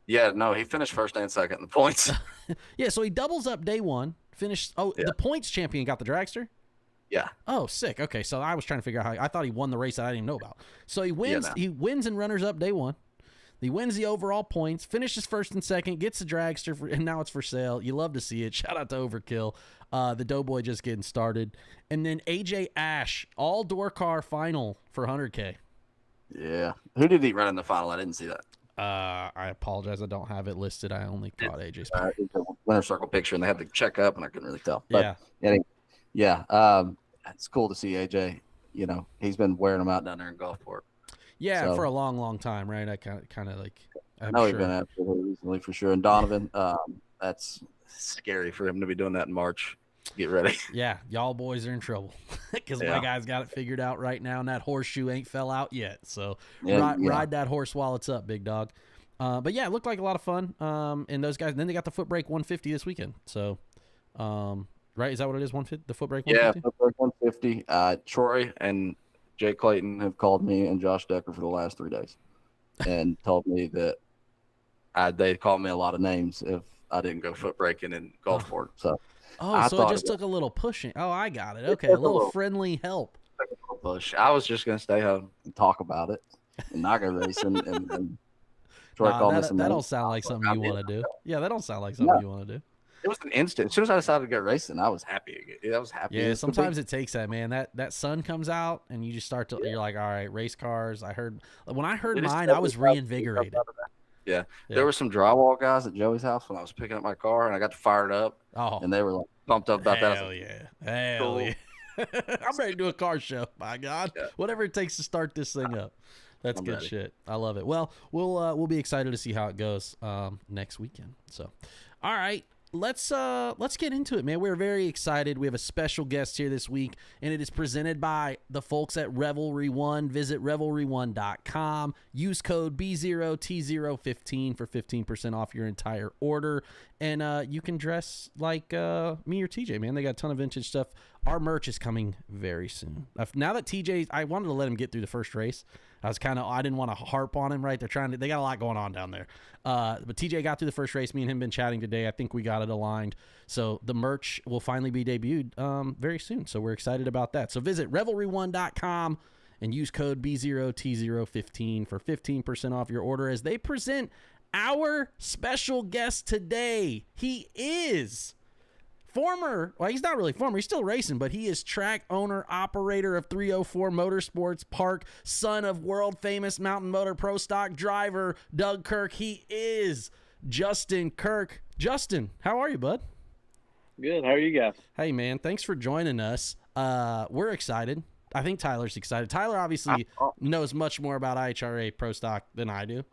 Yeah, no, he finished first and second in the points. Yeah, so he doubles up day one, finished. Oh, yeah. The points champion got the dragster? Yeah. Oh, sick. Okay, so I was trying to figure out how. I thought he won the race that I didn't know about. So he wins. Yeah, no. He wins and runners up day one. He wins the overall points, finishes first and second, gets the dragster, and now it's for sale. You love to see it. Shout out to Overkill. The Doughboy just getting started. And then AJ Ash, all-door car final for 100K. Yeah. Who did he run in the final? I didn't see that. I apologize. I don't have it listed. I only caught AJ's winner circle picture, and they had to check up, and I couldn't really tell. But it's cool to see AJ. He's been wearing them out down there in Gulfport. Yeah, so, for a long, long time, right? I kind of like. I know he's been absolutely recently for sure. And Donovan, that's scary for him to be doing that in March. Get ready. Yeah, y'all boys are in trouble because my guy's got it figured out right now, and that horseshoe ain't fell out yet. So ride that horse while it's up, big dog. But yeah, it looked like a lot of fun. And those guys, and then they got the foot brake 150 this weekend. So, right, is that what it is? 150, the foot brake 150. Yeah, foot brake 150. Troy and Jay Clayton have called me and Josh Decker for the last 3 days, and told me that they called me a lot of names if I didn't go foot braking in Gulfport. So. Oh, so it just took a little pushing. Oh, I got it. Okay, a little friendly help. Push. I was just going to stay home and talk about it and not go racing. And Troy called me some names. That don't sound like something you want to do. Yeah, that don't sound like something you want to do. It was an instant. As soon as I decided to go racing, I was happy. I was happy. Yeah, sometimes it takes that, man. That sun comes out, and you just start to. You're like, all right, race cars. When I heard mine, I was reinvigorated. Yeah. There were some drywall guys at Joey's house when I was picking up my car, and I got to fire it up, and they were like pumped up about that. Hell yeah. Hell yeah. I'm ready to do a car show. My God. Yeah. Whatever it takes to start this thing up. That's good shit. I love it. Well, we'll be excited to see how it goes next weekend. So, all right. Let's get into it, man. We're very excited. We have a special guest here this week, and it is presented by the folks at Revelry One. Visit revelry1.com. Use code B0T015 for 15% off your entire order. And you can dress like me or TJ, man. They got a ton of vintage stuff. Our merch is coming very soon. Now that TJ, I wanted to let him get through the first race. I didn't want to harp on him, right? They got a lot going on down there. But TJ got through the first race. Me and him been chatting today. I think we got it aligned. So the merch will finally be debuted very soon. So we're excited about that. So visit revelry1.com and use code B0T015 for 15% off your order as they present our special guest today. He is he's not really former, he's still racing, but he is track owner, operator of 304 Motorsports Park, son of world-famous mountain motor pro stock driver Doug Kirk. He is Justin Kirk. Justin, how are you, bud? Good. How are you guys? Hey, man, thanks for joining us. We're excited. I think Tyler's excited. Tyler obviously knows much more about IHRA pro stock than I do.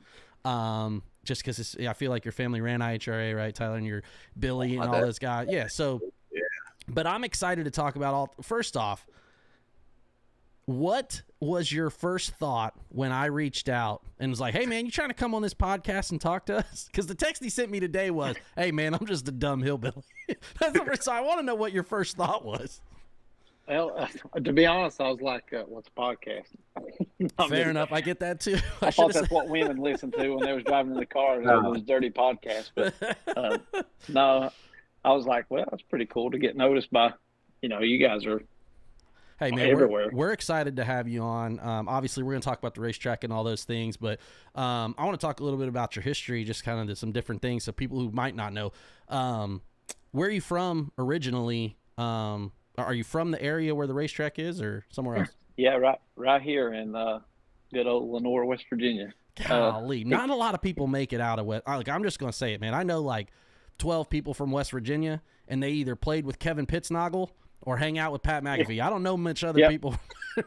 Just because I feel like your family ran IHRA, right, Tyler, and your Billy and all those guys. Yeah, so, but I'm excited to talk about first off, what was your first thought when I reached out and was like, hey, man, you trying to come on this podcast and talk to us? Because the text he sent me today was, hey, man, I'm just a dumb hillbilly. So I want to know what your first thought was. Well, to be honest, I was like, what's a podcast? Fair enough. I get that, too. I thought that's what women listened to when they was driving in the car. Those dirty podcasts. But no, I was like, well, it's pretty cool to get noticed by, you guys are everywhere. We're excited to have you on. Obviously, we're going to talk about the racetrack and all those things, but I want to talk a little bit about your history, just kind of some different things so people who might not know. Where are you from originally? Are you from the area where the racetrack is or somewhere else? Yeah, right here in good old Lenore, West Virginia. Golly, not a lot of people make it out of West. I'm just going to say it, man. I know like 12 people from West Virginia, and they either played with Kevin Pittsnoggle or hang out with Pat McAfee. Yeah. I don't know much other people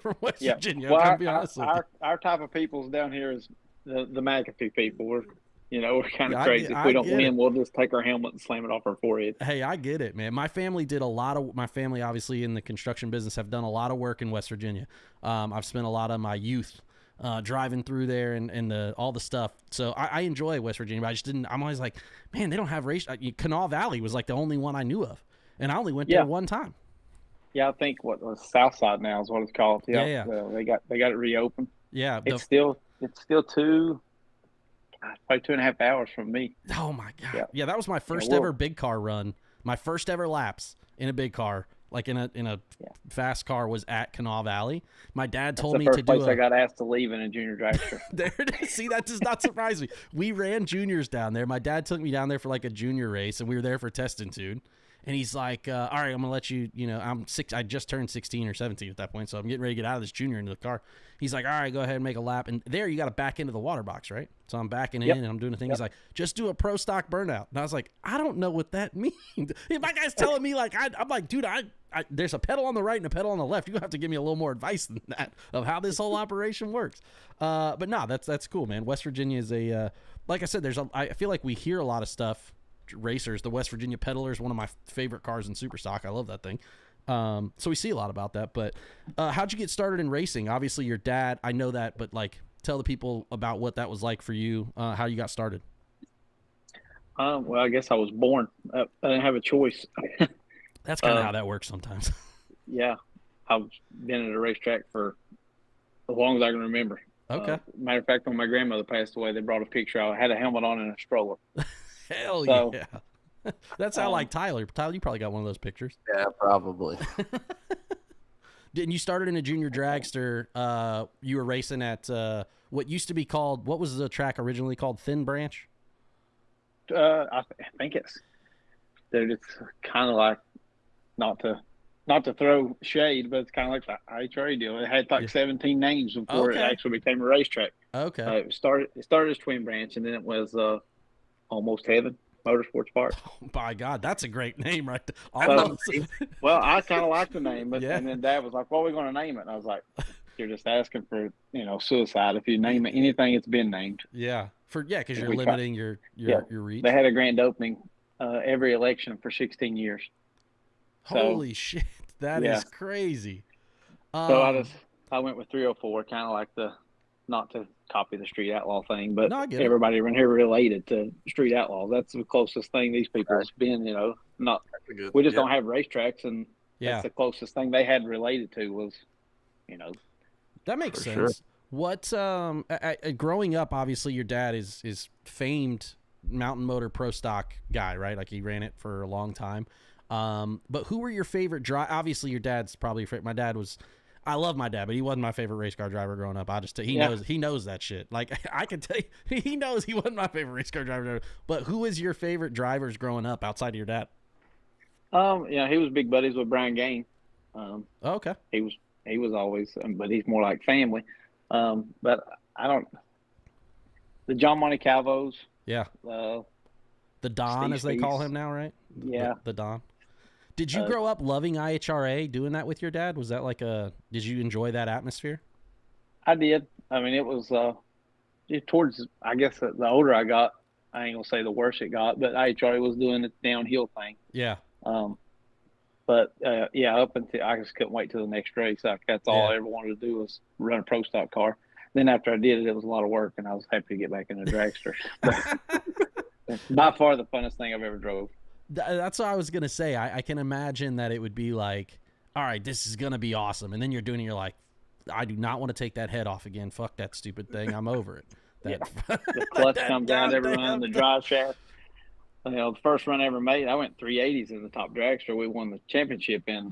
from West Virginia. Well, I'll be honest with you. Our type of people's down here is the McAfee people. We're kind of crazy. If we don't win, we'll just take our helmet and slam it off our forehead. Hey, I get it, man. My family obviously in the construction business have done a lot of work in West Virginia. I've spent a lot of my youth driving through there and all the stuff. So I enjoy West Virginia, but I'm always like, man, they don't have race. Kanawha Valley was like the only one I knew of. And I only went there one time. Yeah, I think what was Southside now is what it's called. Yeah. They got it reopened. Yeah. It's still probably 2.5 hours from me. Oh my God. Yeah, that was my first ever big car run. My first ever laps in a big car, like in a fast car, was at Kanawha Valley. My dad told me to do the first place I got asked to leave in a junior dragster. There it is. See, that does not surprise me. We ran juniors down there. My dad took me down there for like a junior race, and we were there for test and tune. And he's like, all right, I'm going to let you, I'm 6. I just turned 16 or 17 at that point, so I'm getting ready to get out of this junior into the car. He's like, all right, go ahead and make a lap. And there you got to back into the water box, right? So I'm backing in and I'm doing the thing. He's like, just do a pro stock burnout. And I was like, I don't know what that means. My guy's telling me, like, I'm like, dude, there's a pedal on the right and a pedal on the left. You're going to have to give me a little more advice than that of how this whole operation works. But no, that's cool, man. West Virginia is like I said, I feel like we hear a lot of stuff. Racers, the West Virginia Peddler is one of my favorite cars in super stock. I love that thing. So we see a lot about that. But how'd you get started in racing? Obviously, your dad, I know that, but like, tell the people about what that was like for you, how you got started. Well, I guess I was born. I didn't have a choice. That's kind of how that works sometimes. Yeah, I've been at a racetrack for as long as I can remember. Okay. Matter of fact, when my grandmother passed away, they brought a picture. I had a helmet on and a stroller. Hell yeah. That's how like Tyler. Tyler, you probably got one of those pictures. Yeah, probably. Didn't you started in a junior dragster? You were racing at what used to be called, what was the track originally called? Thin Branch? I think it's kind of like, not to throw shade, but it's kind of like the IHRA deal. It had like 17 names before it actually became a racetrack. Okay. It started as Twin Branch, and then it was Almost Heaven Motorsports Park. Oh, by God, that's a great name right there. Well, I kind of like the name, but Yeah. and then Dad was like, "What are we going to name it?" And I was like, "You're just asking for suicide if you name it anything it's been named." Yeah, because you're limiting your reach. They had a grand opening every election for 16 years. Holy shit, that is crazy. So I went with 304, kind of like not to copy the Street Outlaw thing, but everybody around here related to Street Outlaws. That's the closest thing these people have been, we just don't have racetracks, and that's the closest thing they had related to was, That makes sense. Sure. What, growing up, obviously your dad is famed mountain motor pro stock guy, right? Like he ran it for a long time. But who were your favorite obviously your dad's probably my dad was, I love my dad, but he wasn't my favorite race car driver growing up. He knows that shit. Like I can tell you, he knows he wasn't my favorite race car driver. But who was your favorite drivers growing up outside of your dad? He was big buddies with Brian Gain. Okay. He was always, but he's more like family. But the John Montecalvos. Yeah. The Don, Steve as they call him now, right? Yeah. The Don. Did you grow up loving IHRA, doing that with your dad? Was that did you enjoy that atmosphere? I did. I mean, it was towards, I guess, the older I got, I ain't going to say the worse it got, but IHRA was doing the downhill thing. Yeah. Up until I just couldn't wait till the next race. That's all I ever wanted to do was run a pro stock car. Then after I did it, it was a lot of work, and I was happy to get back in the dragster. By far the funnest thing I've ever drove. That's what I was going to say. I can imagine that it would be like, all right, this is going to be awesome. And then you're doing it, you're like, I do not want to take that head off again. Fuck that stupid thing. I'm over it. The clutch comes out every run, the drive shaft. The first run I ever made, I went 380s in the top dragster. We won the championship in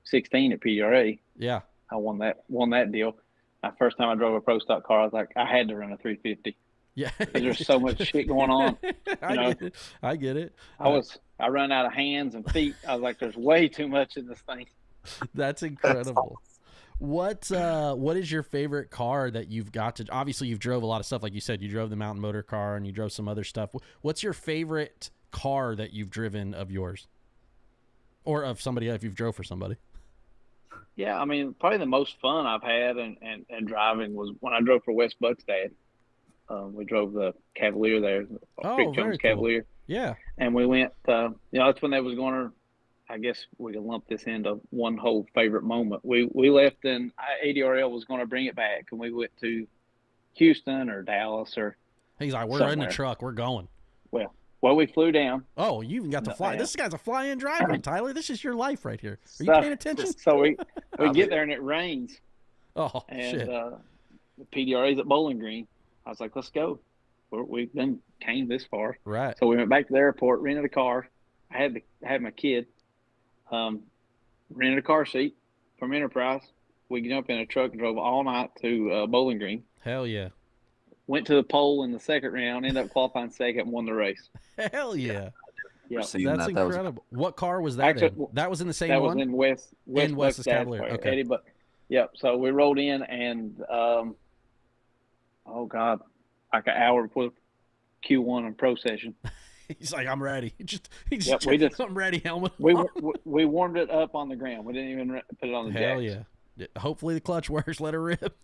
16 at PDRA. Yeah. I won that deal. My first time I drove a pro stock car, I was like, I had to run a 350. Yeah. There's so much shit going on. I get it. I run out of hands and feet. I was like, there's way too much in this thing. That's incredible. What is your favorite car that you've got to? Obviously, you've drove a lot of stuff. Like you said, you drove the mountain motor car and you drove some other stuff. What's your favorite car that you've driven of yours, or of somebody if you've drove for somebody? Yeah, I mean, probably the most fun I've had and driving was when I drove for Wes Buck's dad. We drove the Cavalier there, Creek Jones Cavalier. Yeah, and we went. That's when they was going to. I guess we can lump this into one whole favorite moment. We left and ADRL was going to bring it back, and we went to Houston or Dallas or. He's like, we're in the truck. We're going. Well, we flew down. Oh, you even got to fly. This guy's a fly-in driver, Tyler. This is your life right here. Are you paying attention? So we get there and it rains. Oh, and, shit. The PDRA's at Bowling Green. I was like, let's go. We've been came this far. Right. So we went back to the airport, rented a car. I had my kid. Rented a car seat from Enterprise. We jumped in a truck and drove all night to Bowling Green. Hell yeah. Went to the pole in the second round, ended up qualifying second, and won the race. Hell yeah. Yeah. That's incredible. What car was that in? That was in the same one? That was in Wes's Cavalier. Okay. Eddie, yep. So we rolled in and, like an hour before Q1 and pro session. He's like, I'm ready. I'm ready, helmet. We warmed it up on the ground. We didn't even put it on the jacks. Hell yeah. Hopefully the clutch works. Let her rip.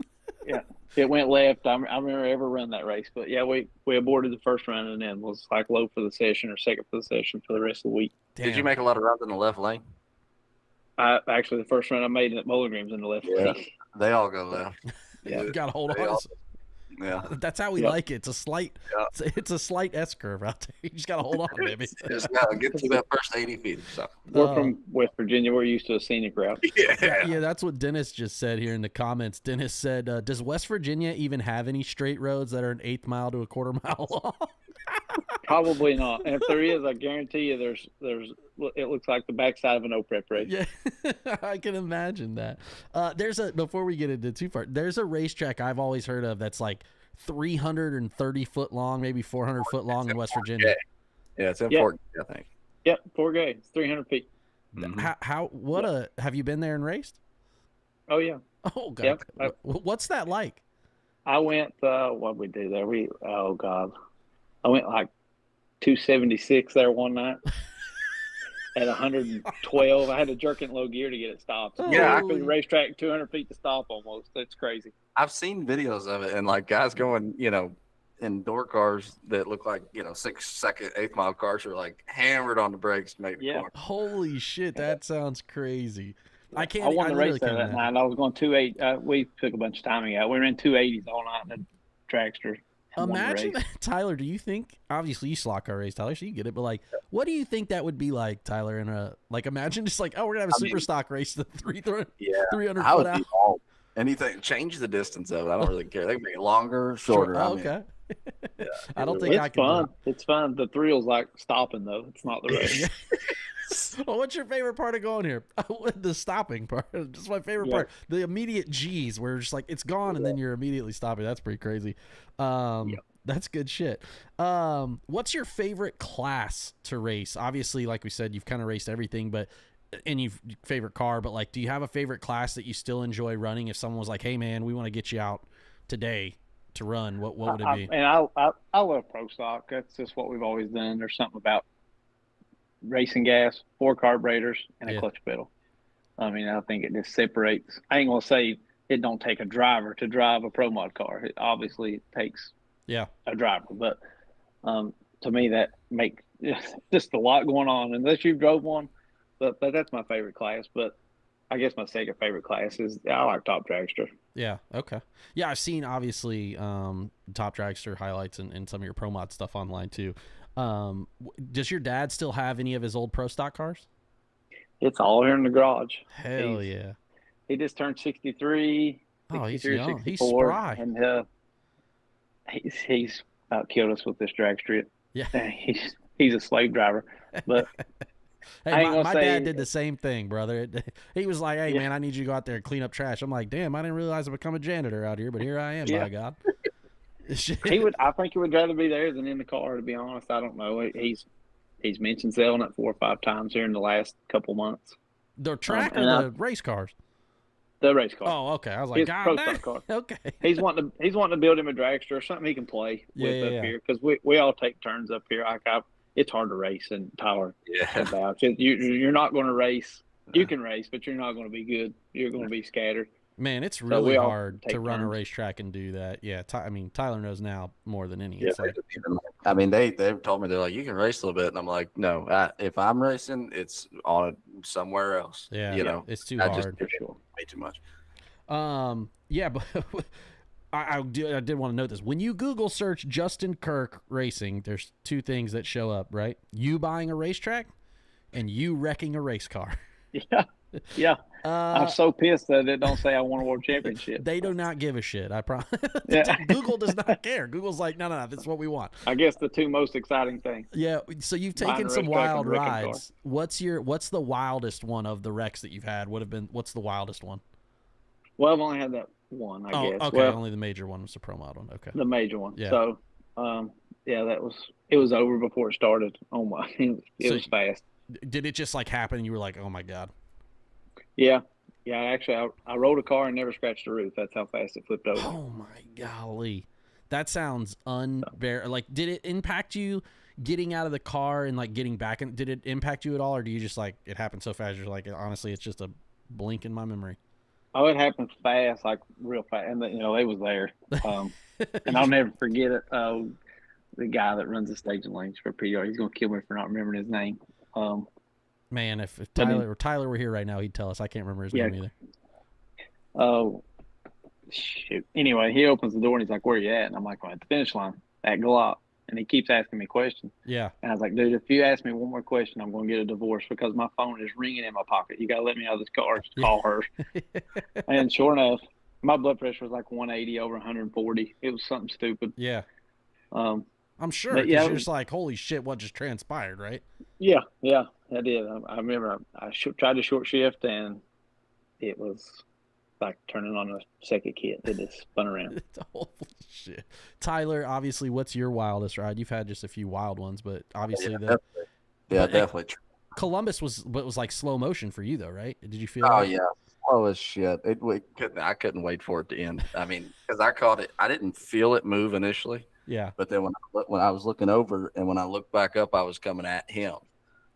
Yeah. It went left. I remember ever run that race. But, yeah, we aborted the first run and then was like low for the session or second for the session for the rest of the week. Damn. Did you make a lot of runs in the left lane? Actually, the first run I made at Bowling Green was in the left lane. They all go left. Yeah. You got to hold on. Yeah, that's how we like it. It's a slight, it's a slight S curve out there. You just gotta hold on, baby. Just gotta get through that first 80 feet. So. We're from West Virginia. We're used to a scenic route. Yeah, that's what Dennis just said here in the comments. Dennis said, "Does West Virginia even have any straight roads that are an 1/8 mile to a 1/4 mile long?" Probably not. And if there is, I guarantee you, there's. It looks like the backside of an OPREP race. Yeah, I can imagine that. Before we get into too far, there's a racetrack I've always heard of that's like 330 foot long, maybe 400 foot long in West Virginia. Yeah, it's important, I think. Yep, Fort Gay. It's 300 feet. Mm-hmm. Have you been there and raced? Oh yeah. Oh god. Yep. What's that like? I went. What we do there? Oh God, I went like 276 there one night at 112. I had to jerk in low gear to get it stopped. Yeah, through the racetrack, 200 feet to stop almost. That's crazy. I've seen videos of it, and like guys going, in door cars that look like 6-second, 8-mile cars are like hammered on the brakes to make the corner. Holy shit, that sounds crazy. I won the race there that night. I was going 2.8. We took a bunch of timing out. We ran 280s all night in the dragster. Imagine that, Tyler. Do you think? Obviously, you slot car race, Tyler, so you get it. But like, what do you think that would be like, Tyler? In a imagine just like, oh, we're gonna have a super stock race, the 300 foot out. Anything, change the distance of it. I don't really care. They can make it longer, shorter. Oh, okay. I don't think I can. Fun. It's fun. The thrill's like stopping though. It's not the race. Well, what's your favorite part of going here? The stopping part. Just my favorite part. The immediate G's where it's like it's gone and then you're immediately stopping. That's pretty crazy. That's good shit. What's your favorite class to race? Obviously, like we said, you've kind of raced everything, but favorite car, but like, do you have a favorite class that you still enjoy running? If someone was like, "Hey, man, we want to get you out today to run," what would it be? And I love pro stock. That's just what we've always done. There's something about racing gas, 4 carburetors, and a clutch pedal. I mean, I think it just separates. I ain't gonna say it don't take a driver to drive a pro mod car. It obviously takes a driver, but to me that makes just a lot going on. Unless you drove one, but that's my favorite class. But I guess my second favorite class is I like Top Dragster. Yeah. Okay. Yeah, I've seen obviously Top Dragster highlights and some of your pro mod stuff online too. Does your dad still have any of his old pro stock cars? It's all here in the garage. Hell yeah. He just turned 63. Oh, he's young. He's spry. And he's about killed us with this drag strip. Yeah. He's a slave driver. But hey, my dad did the same thing, brother. He was like, "Hey, man, I need you to go out there and clean up trash." I'm like, "Damn, I didn't realize I become a janitor out here, but here I am, by God." I think he would rather be there than in the car, to be honest. I don't know. He's mentioned selling it 4 or 5 times here in the last couple months. The track or the race cars? The race car. Oh, okay. I was like, God, car. Okay. He's wanting to build him a dragster or something he can play with up here, because we all take turns up here. It's hard to race, and Tyler, you're not going to race. You can race, but you're not going to be good. You're going to be scattered. Man, it's really hard to run a racetrack and do that. Yeah, Tyler knows now more than any. It's like, I mean, they've told me, they're like, you can race a little bit, and I'm like, no. If I'm racing, it's on somewhere else. Yeah, it's too hard. Way too much. Yeah, but I did want to note this. When you Google search Justin Kirk racing, there's 2 things that show up, right? You buying a racetrack, and you wrecking a race car. Yeah. I'm so pissed that it don't say I won a world championship. They do not give a shit. I promise. Google does not care. Google's like, no, this is what we want. I guess the 2 most exciting things. Yeah. So you've taken some wild rides. What's the wildest one of the wrecks that you've had? What's the wildest one? Well, I've only had that one, I guess. Okay. Well, only the major one was the pro mod one. Okay. The major one. Yeah. So, it was over before it started. Oh my, it was fast. Did it just like happen and you were like, oh my God? Yeah. Actually, I rolled a car and never scratched the roof. That's how fast it flipped over. Oh my golly, that sounds unbearable. Like, did it impact you getting out of the car and like getting back? And did it impact you at all, or do you just like it happened so fast? You're like, honestly, it's just a blink in my memory. Oh, it happened fast, like real fast, and they was there. And I'll never forget it. The guy that runs the staging lanes for PR, he's gonna kill me for not remembering his name. Man, if Tyler were here right now, he'd tell us. I can't remember his name either. Oh, shoot. Anyway, he opens the door and he's like, "Where you at?" And I'm like, "I'm at the finish line at Galop." And he keeps asking me questions. Yeah. And I was like, "Dude, if you ask me one more question, I'm going to get a divorce because my phone is ringing in my pocket. You got to let me out of this car to call her." And sure enough, my blood pressure was like 180 over 140. It was something stupid. Yeah. I'm sure, because you're just like, holy shit, what just transpired, right? Yeah, I did. I remember I tried to short shift, and it was like turning on a second kit. It just spun around. Holy shit. Tyler, obviously, what's your wildest ride? You've had just a few wild ones, but obviously definitely. Columbus was like slow motion for you, though, right? Did you feel Oh, that? yeah. slow as shit. I couldn't wait for it to end. I mean, because I caught it. I didn't feel it move initially. Yeah. But then when I was looking over and when I looked back up, I was coming at him.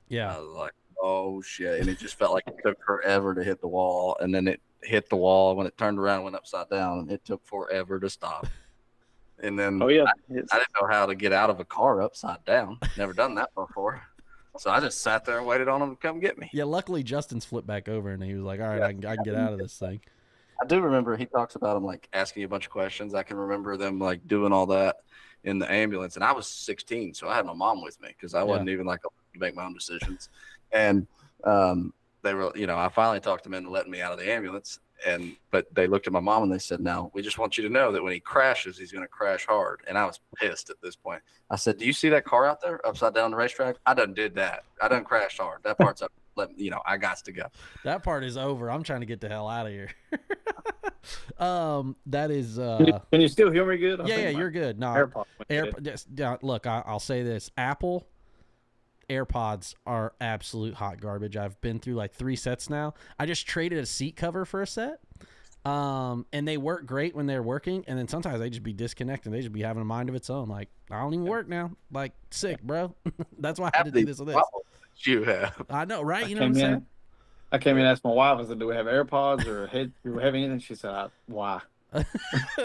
Yeah. I was like, oh shit. And it just felt like it took forever to hit the wall. And then it hit the wall. When it turned around, it went upside down, and it took forever to stop. And then I didn't know how to get out of a car upside down. Never done that before. So I just sat there and waited on him to come get me. Yeah, luckily Justin's flipped back over and he was like, all right, I can get out of this thing. I do remember he talks about him like asking you a bunch of questions. I can remember them like doing all that in the ambulance. And I was 16, so I had my mom with me because I wasn't even like to make my own decisions. And they were, I finally talked them into letting me out of the ambulance. But they looked at my mom and they said, "No, we just want you to know that when he crashes, he's going to crash hard." And I was pissed at this point. I said, "Do you see that car out there upside down the racetrack? I done did that. I done crashed hard. That part's up. I got to go." That part is over. I'm trying to get the hell out of here. That is. Can you still hear me good? Yeah, you're good. No, look, I'll say this: Apple AirPods are absolute hot garbage. I've been through like 3 sets now. I just traded a seat cover for a set. And they work great when they're working, and then sometimes they just be disconnecting. They just be having a mind of its own. Like, I don't even work now. Like, sick, bro. That's why I had to do this with this. You have. I know, right? You know what I'm saying? I came in and asked my wife, I said, "Do we have AirPods or do we have anything?" She said, "Why?"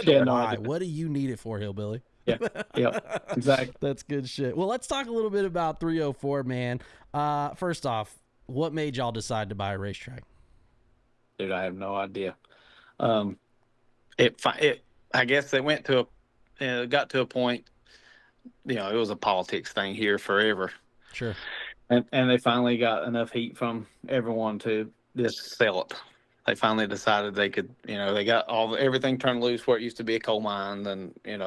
Why? What do you need it for, hillbilly? Yeah, exactly. That's good shit. Well, let's talk a little bit about 304, man. First off, what made y'all decide to buy a racetrack? Dude, I have no idea. I guess they got to a point, it was a politics thing here forever. Sure. And they finally got enough heat from everyone to just sell it. They finally decided they could, they got everything turned loose where it used to be a coal mine and,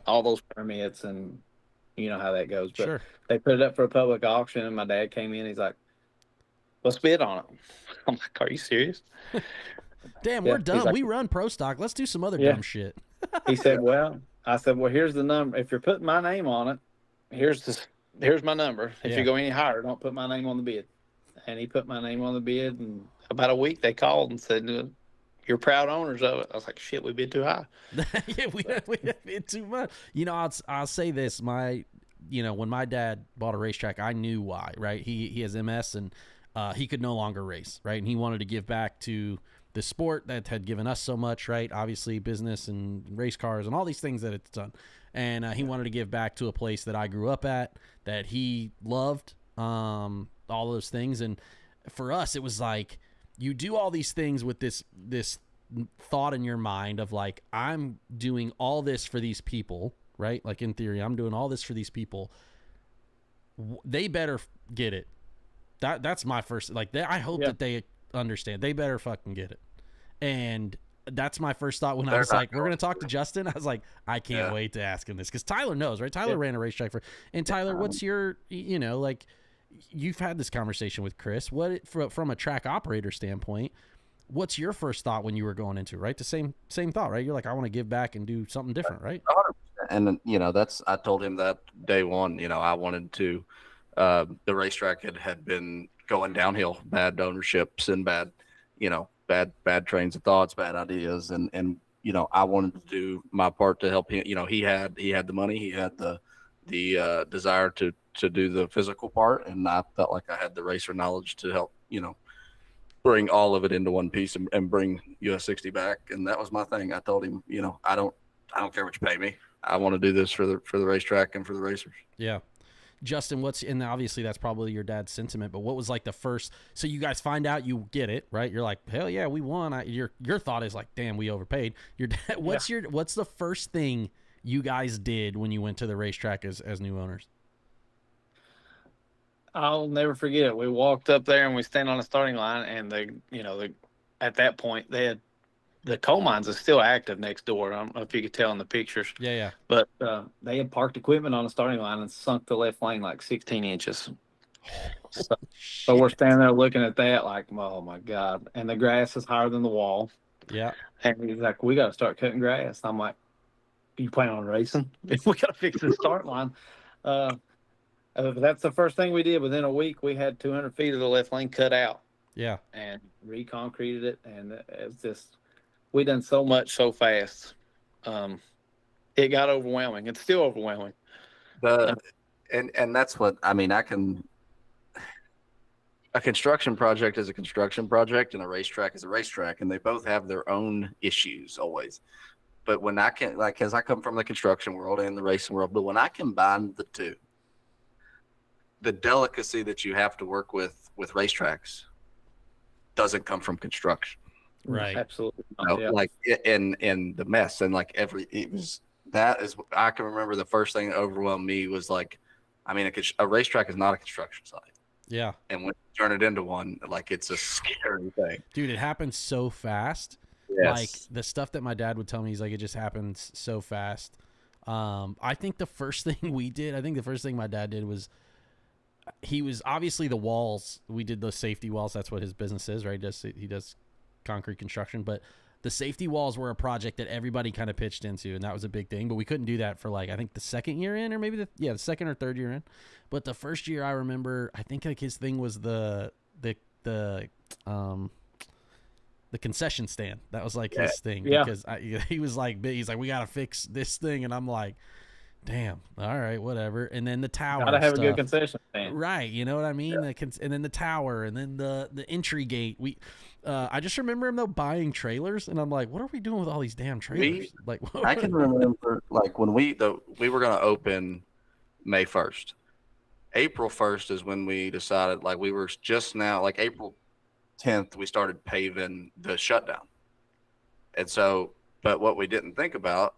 all those permits, and you know how that goes. But sure. They put it up for a public auction, and my dad came in. He's like, "Let's bid on it." I'm like, "Are you serious?" Damn, we're done. Like, we run pro stock. Let's do some other dumb shit. He said, I said, "Here's the number. If you're putting my name on it, here's my number. If you go any higher, don't put my name on the bid." And he put my name on the bid, and about a week they called and said, "You're proud owners of it." I was like, "Shit, we bid too high." Yeah, we bid too much. I'll say this: when my dad bought a racetrack, I knew why. Right? He has MS, and he could no longer race. Right? And he wanted to give back to the sport that had given us so much. Right? Obviously, business and race cars and all these things that it's done. And he wanted to give back to a place that I grew up at, that he loved. All those things. And for us, it was like, you do all these things with this thought in your mind of like, I'm doing all this for these people, right? Like in theory, I'm doing all this for these people. They better get it. That's my first, I hope that they understand. They better fucking get it. And that's my first thought when I was like, we're going to talk to Justin. I was like, I can't wait to ask him this. Cause Tyler knows, right? Tyler ran a racetrack and Tyler, what's your, you've had this conversation with Chris. From a track operator standpoint, what's your first thought when you were going into it, right? The same thought, right? You're like, I want to give back and do something different, right? 100%. And I told him that day one. I wanted to. The racetrack had been going downhill, bad ownerships and bad trains of thoughts, bad ideas, and I wanted to do my part to help him. He had the money, he had the desire to do the physical part, and I felt like I had the racer knowledge to help, bring all of it into one piece and bring US 60 back. And that was my thing. I told him, I don't care what you pay me. I want to do this for the racetrack and for the racers. Yeah. Justin, and obviously that's probably your dad's sentiment, but what was like the first, so you guys find out you get it, right? You're like, hell yeah, we won. Your thought is like, damn, we overpaid. Your dad, what's the first thing you guys did when you went to the racetrack as new owners? I'll never forget it. We walked up there and we stand on the starting line, and at that point they had the coal mines are still active next door. I don't know if you could tell in the pictures. Yeah. But they had parked equipment on the starting line and sunk the left lane like 16 inches. So we're standing there looking at that like, oh my God. And the grass is higher than the wall. Yeah. And he's like, we got to start cutting grass. I'm like, you plan on racing? We got to fix the start line. That's the first thing we did. Within a week, we had 200 feet of the left lane cut out. Yeah. And reconcreted it, and it's just we done so much so fast. It got overwhelming. It's still overwhelming. And that's what I mean. A construction project is a construction project, and a racetrack is a racetrack, and they both have their own issues always. But when I can, like, as I come from the construction world and the racing world, but when I combine the two, the delicacy that you have to work with racetracks doesn't come from construction. Right. Absolutely. Like in the mess and like I can remember the first thing that overwhelmed me was like, I mean, a racetrack is not a construction site. Yeah. And when you turn it into one, like, it's a scary thing. Dude, it happens so fast. Yes. Like the stuff that my dad would tell me, he's like, it just happens so fast. I think the first thing my dad did was, he was obviously the walls. We did the safety walls. That's what his business is, right? He does concrete construction, but the safety walls were a project that everybody kind of pitched into, and that was a big thing. But we couldn't do that for, like, I think the second year in, or maybe the second or third year in. But the first year, I remember, I think like his thing was the concession stand. That was like his thing, because he was like, he's like, we gotta fix this thing, and I'm like, damn, all right, whatever. And then the tower, gotta have a good concession stand, right? You know what I mean? And then the tower, and then the entry gate. I just remember him though buying trailers, and I'm like, what are we doing with all these damn trailers? I can remember, like, when we were gonna open May 1st. April 1st is when we decided, like, we were just now, like, April 10th, we started paving the shutdown. And so, but what we didn't think about,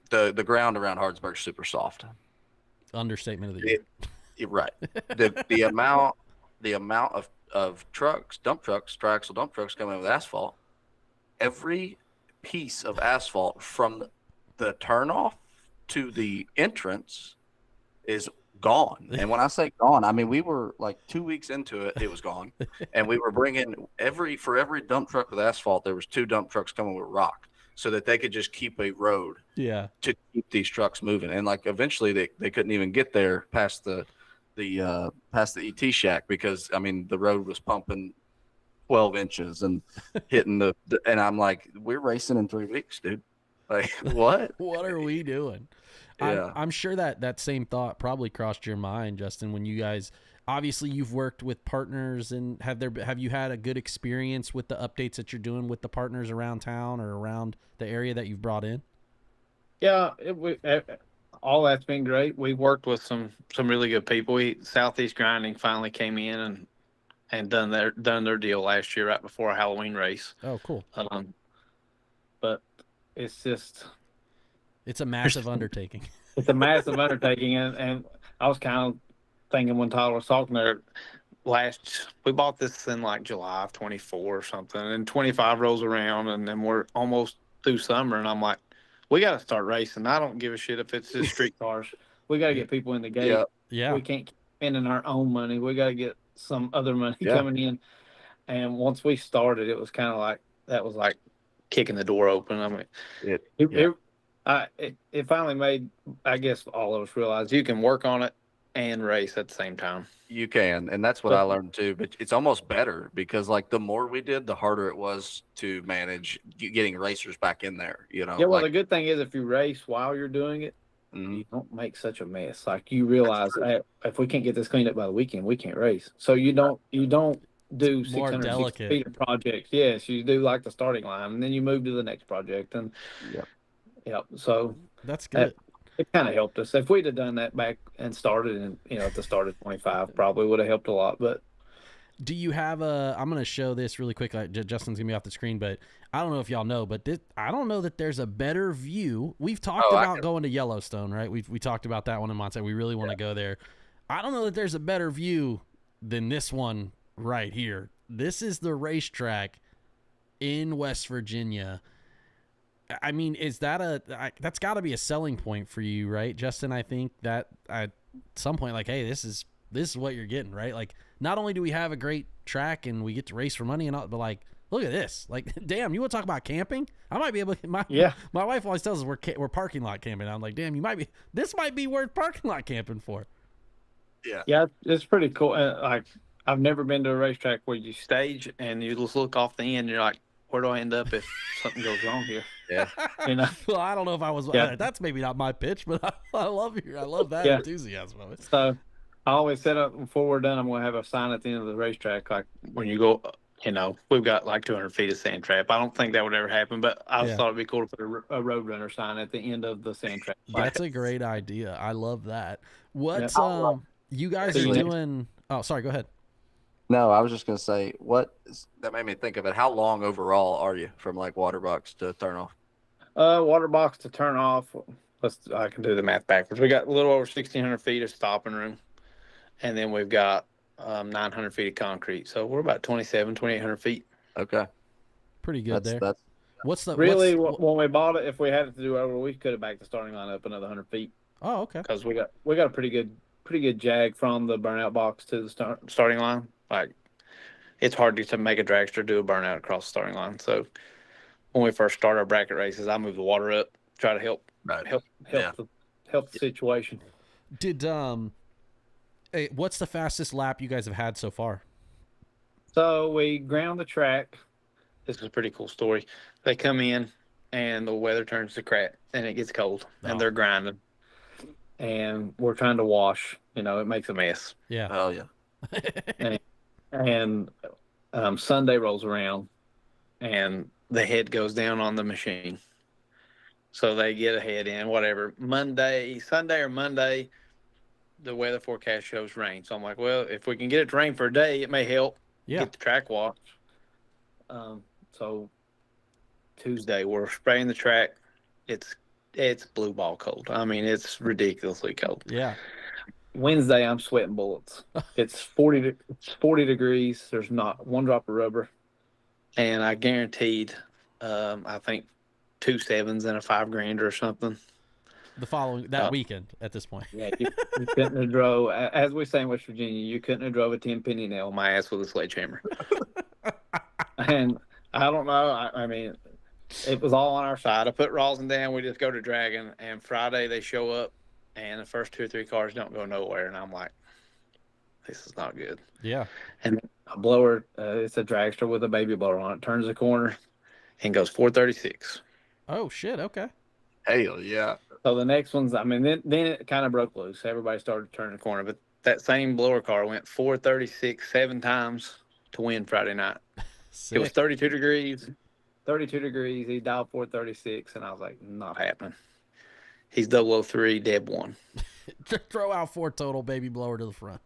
the ground around Hardsburg is super soft. Understatement of the year. Right. The amount of trucks, dump trucks, triaxle dump trucks coming in with asphalt, every piece of asphalt from the turnoff to the entrance is gone. And when I say gone, I mean, we were like 2 weeks into it, it was gone. And we were bringing for every dump truck with asphalt, there was 2 dump trucks coming with rock, so that they could just keep a road to keep these trucks moving. And like eventually they couldn't even get there past the ET shack, because I mean the road was pumping 12 inches and hitting and I'm like, we're racing in 3 weeks, dude. Like, what? What are we doing? Yeah. I'm sure that same thought probably crossed your mind, Justin, when you guys, obviously you've worked with partners, and have you had a good experience with the updates that you're doing with the partners around town or around the area that you've brought in? Yeah, all that's been great. We worked with some really good people. Southeast Grinding finally came in and done their deal last year right before a Halloween race. Oh, cool. But it's a massive undertaking. It's a massive undertaking, and I was kind of thinking when Tyler was talking there, we bought this in like July of 24 or something, and 25 rolls around, and then we're almost through summer, and I'm like, we got to start racing. I don't give a shit if it's just street cars. We got to get people in the gate. Yeah. We can't keep spending our own money. We got to get some other money coming in. And once we started, it was kind of like, that was like kicking the door open. I mean, it finally made, I guess, all of us realize you can work on it and race at the same time. You can, and that's what I learned too. But it's almost better, because like the more we did, the harder it was to manage getting racers back in there. You know. Yeah. Well, the good thing is if you race while you're doing it, you don't make such a mess. Like, you realize if we can't get this cleaned up by the weekend, we can't race. So you don't do 660 feet of projects. Yes, you do like the starting line, and then you move to the next project, and so that's good. It kind of helped us. If we'd have done that back and started at the start of 25, probably would have helped a lot. But do you have I'm going to show this really quick. Justin's going to be off the screen, but I don't know if y'all know, but I don't know that there's a better view. We've talked about going to Yellowstone, right? We talked about that one in Montana. We really want to go there. I don't know that there's a better view than this one right here. This is the racetrack in West Virginia. I mean, is that that's got to be a selling point for you, right, Justin? I think that at some point, like, hey, this is what you're getting, right? Like, not only do we have a great track and we get to race for money and all, but like, look at this. Like, damn, you want to talk about camping? I might be able to. My wife always tells us we're parking lot camping. I'm like, damn, this might be worth parking lot camping for. Yeah, it's pretty cool. Like, I've never been to a racetrack where you stage and you just look off the end. And you're like, where do I end up if something goes wrong here? Yeah. You know? Well, I don't know if I was. Yeah. That's maybe not my pitch, but I love that Yeah. enthusiasm of it. So I always set up before we're done. I'm going to have a sign at the end of the racetrack, like when you go. You know, we've got like 200 feet of sand trap. I don't think that would ever happen, but I just thought it'd be cool to put a roadrunner sign at the end of the sand trap. That's a great idea. I love that. What's you guys So are you- doing? Oh, sorry. Go ahead. No, I was just gonna say that made me think of it. How long overall are you from like water box to turn off? Water box to turn off. I can do the math backwards. We got a little over 1,600 feet of stopping room, and then we've got 900 feet of concrete. So we're about 2,800 feet. Okay. Pretty good there. What's the when we bought it? If we had it to do over, we could have backed the starting line up another 100 feet. Oh, okay. Because we got a pretty good jag from the burnout box to the starting line. Like, it's hard to make a dragster do a burnout across the starting line. So when we first start our bracket races, I move the water up, try to help the situation. Did hey, what's the fastest lap you guys have had so far? So we ground the track. This is a pretty cool story. They come in and the weather turns to crap and it gets cold and they're grinding. And we're trying to wash. You know, it makes a mess. Yeah. Oh yeah. and Sunday rolls around and the head goes down on the machine. So they get a head in, whatever. Sunday or Monday, the weather forecast shows rain. So I'm like, well, if we can get it to rain for a day, it may help get the track washed. So Tuesday, we're spraying the track. It's blue ball cold. I mean, it's ridiculously cold. Yeah. Wednesday, I'm sweating bullets. It's 40 degrees. There's not one drop of rubber. And I guaranteed, I think, 2 7s and a $5,000 or something. The following weekend at this point. Yeah, you couldn't have drove, as we say in West Virginia, you couldn't have drove a 10-penny nail in my ass with a sledgehammer. And I don't know. I mean, it was all on our side. I put rosin down. We just go to Dragon. And Friday they show up, and the first 2 or 3 cars don't go nowhere. And I'm like, this is not good. Yeah. And a blower, it's a dragster with a baby blower on it, turns the corner and goes 436. Oh, shit. Okay. Hell yeah. So the next one's, I mean, then it kind of broke loose. Everybody started turning the corner. But that same blower car went 436 7 times to win Friday night. It was 32 degrees. 32 degrees. He dialed 436, and I was like, not happening. He's 003, Deb 1. Throw out 4 total, baby blower to the front.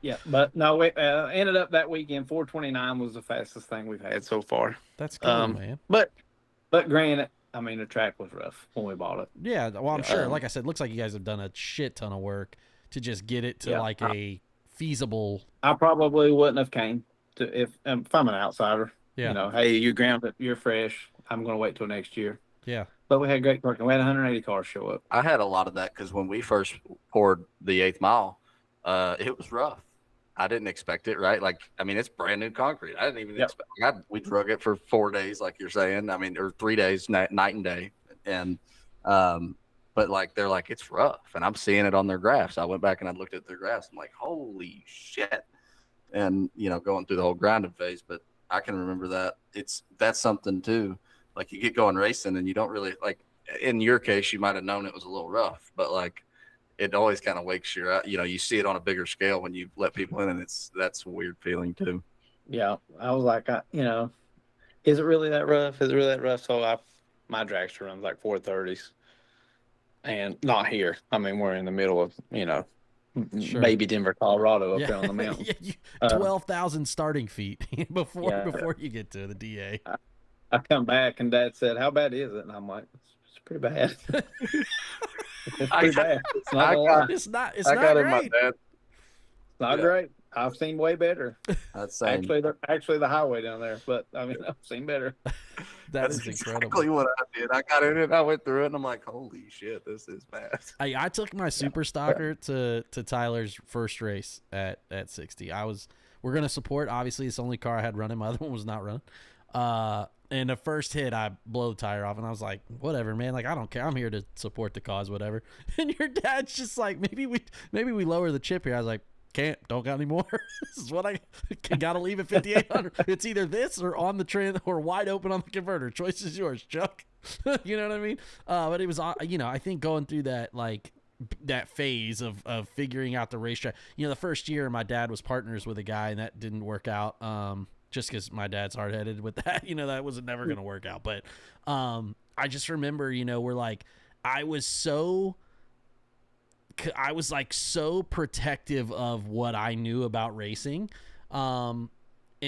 Yeah, but no, we ended up that weekend, 429 was the fastest thing we've had so far. That's cool, man. But granted, I mean, the track was rough when we bought it. Yeah, well, I'm sure. Like I said, looks like you guys have done a shit ton of work to just get it to a feasible. I probably wouldn't have came to if I'm an outsider. Yeah. You know, hey, you ground it, you're fresh. I'm going to wait till next year. Yeah. But we had great work. We had 180 cars show up. I had a lot of that because when we first poured the 8th mile, it was rough. I didn't expect it, right? Like, I mean, it's brand new concrete. I didn't even expect. We drug it for 4 days, like you're saying. I mean, or 3 days, night and day, and but like they're like it's rough, and I'm seeing it on their graphs. I went back and I looked at their graphs. I'm like, holy shit! And you know, going through the whole grinding phase. But I can remember that that's something too. Like you get going racing, and you don't really like. In your case, you might have known it was a little rough, but like. It always kind of wakes your, you know, you see it on a bigger scale when you let people in, and that's a weird feeling too. Yeah, I was like, you know, is it really that rough? Is it really that rough? So my dragster runs like 430s, and not here. I mean, we're in the middle of, you know, baby Denver, Colorado up there on the mountain. 12,000 starting feet before you get to the DA. I come back and Dad said, "How bad is it?" And I'm like, "It's pretty bad." It's pretty bad. It's not great. It's not great. I've seen way better. That's actually the highway down there, but I mean I've seen better. That's incredible. Exactly what I did. I got in it, I went through it, and I'm like, holy shit, this is bad. I took my super stalker to Tyler's first race at 60. We're gonna support. Obviously, it's the only car I had running. My other one was not running. And the first hit, I blow the tire off, and I was like, whatever, man. Like, I don't care. I'm here to support the cause, whatever. And your dad's just like, maybe we lower the chip here. I was like, can't. Don't got any more. This is what I got to leave at 5,800. It's either this or on the trend or wide open on the converter. Choice is yours, Chuck. You know what I mean? But it was, I think going through that, like, that phase of figuring out the racetrack. The first year my dad was partners with a guy, and that didn't work out. Just because my dad's hard-headed with that, that was never going to work out. But I just remember, we're like, I was like so protective of what I knew about racing. And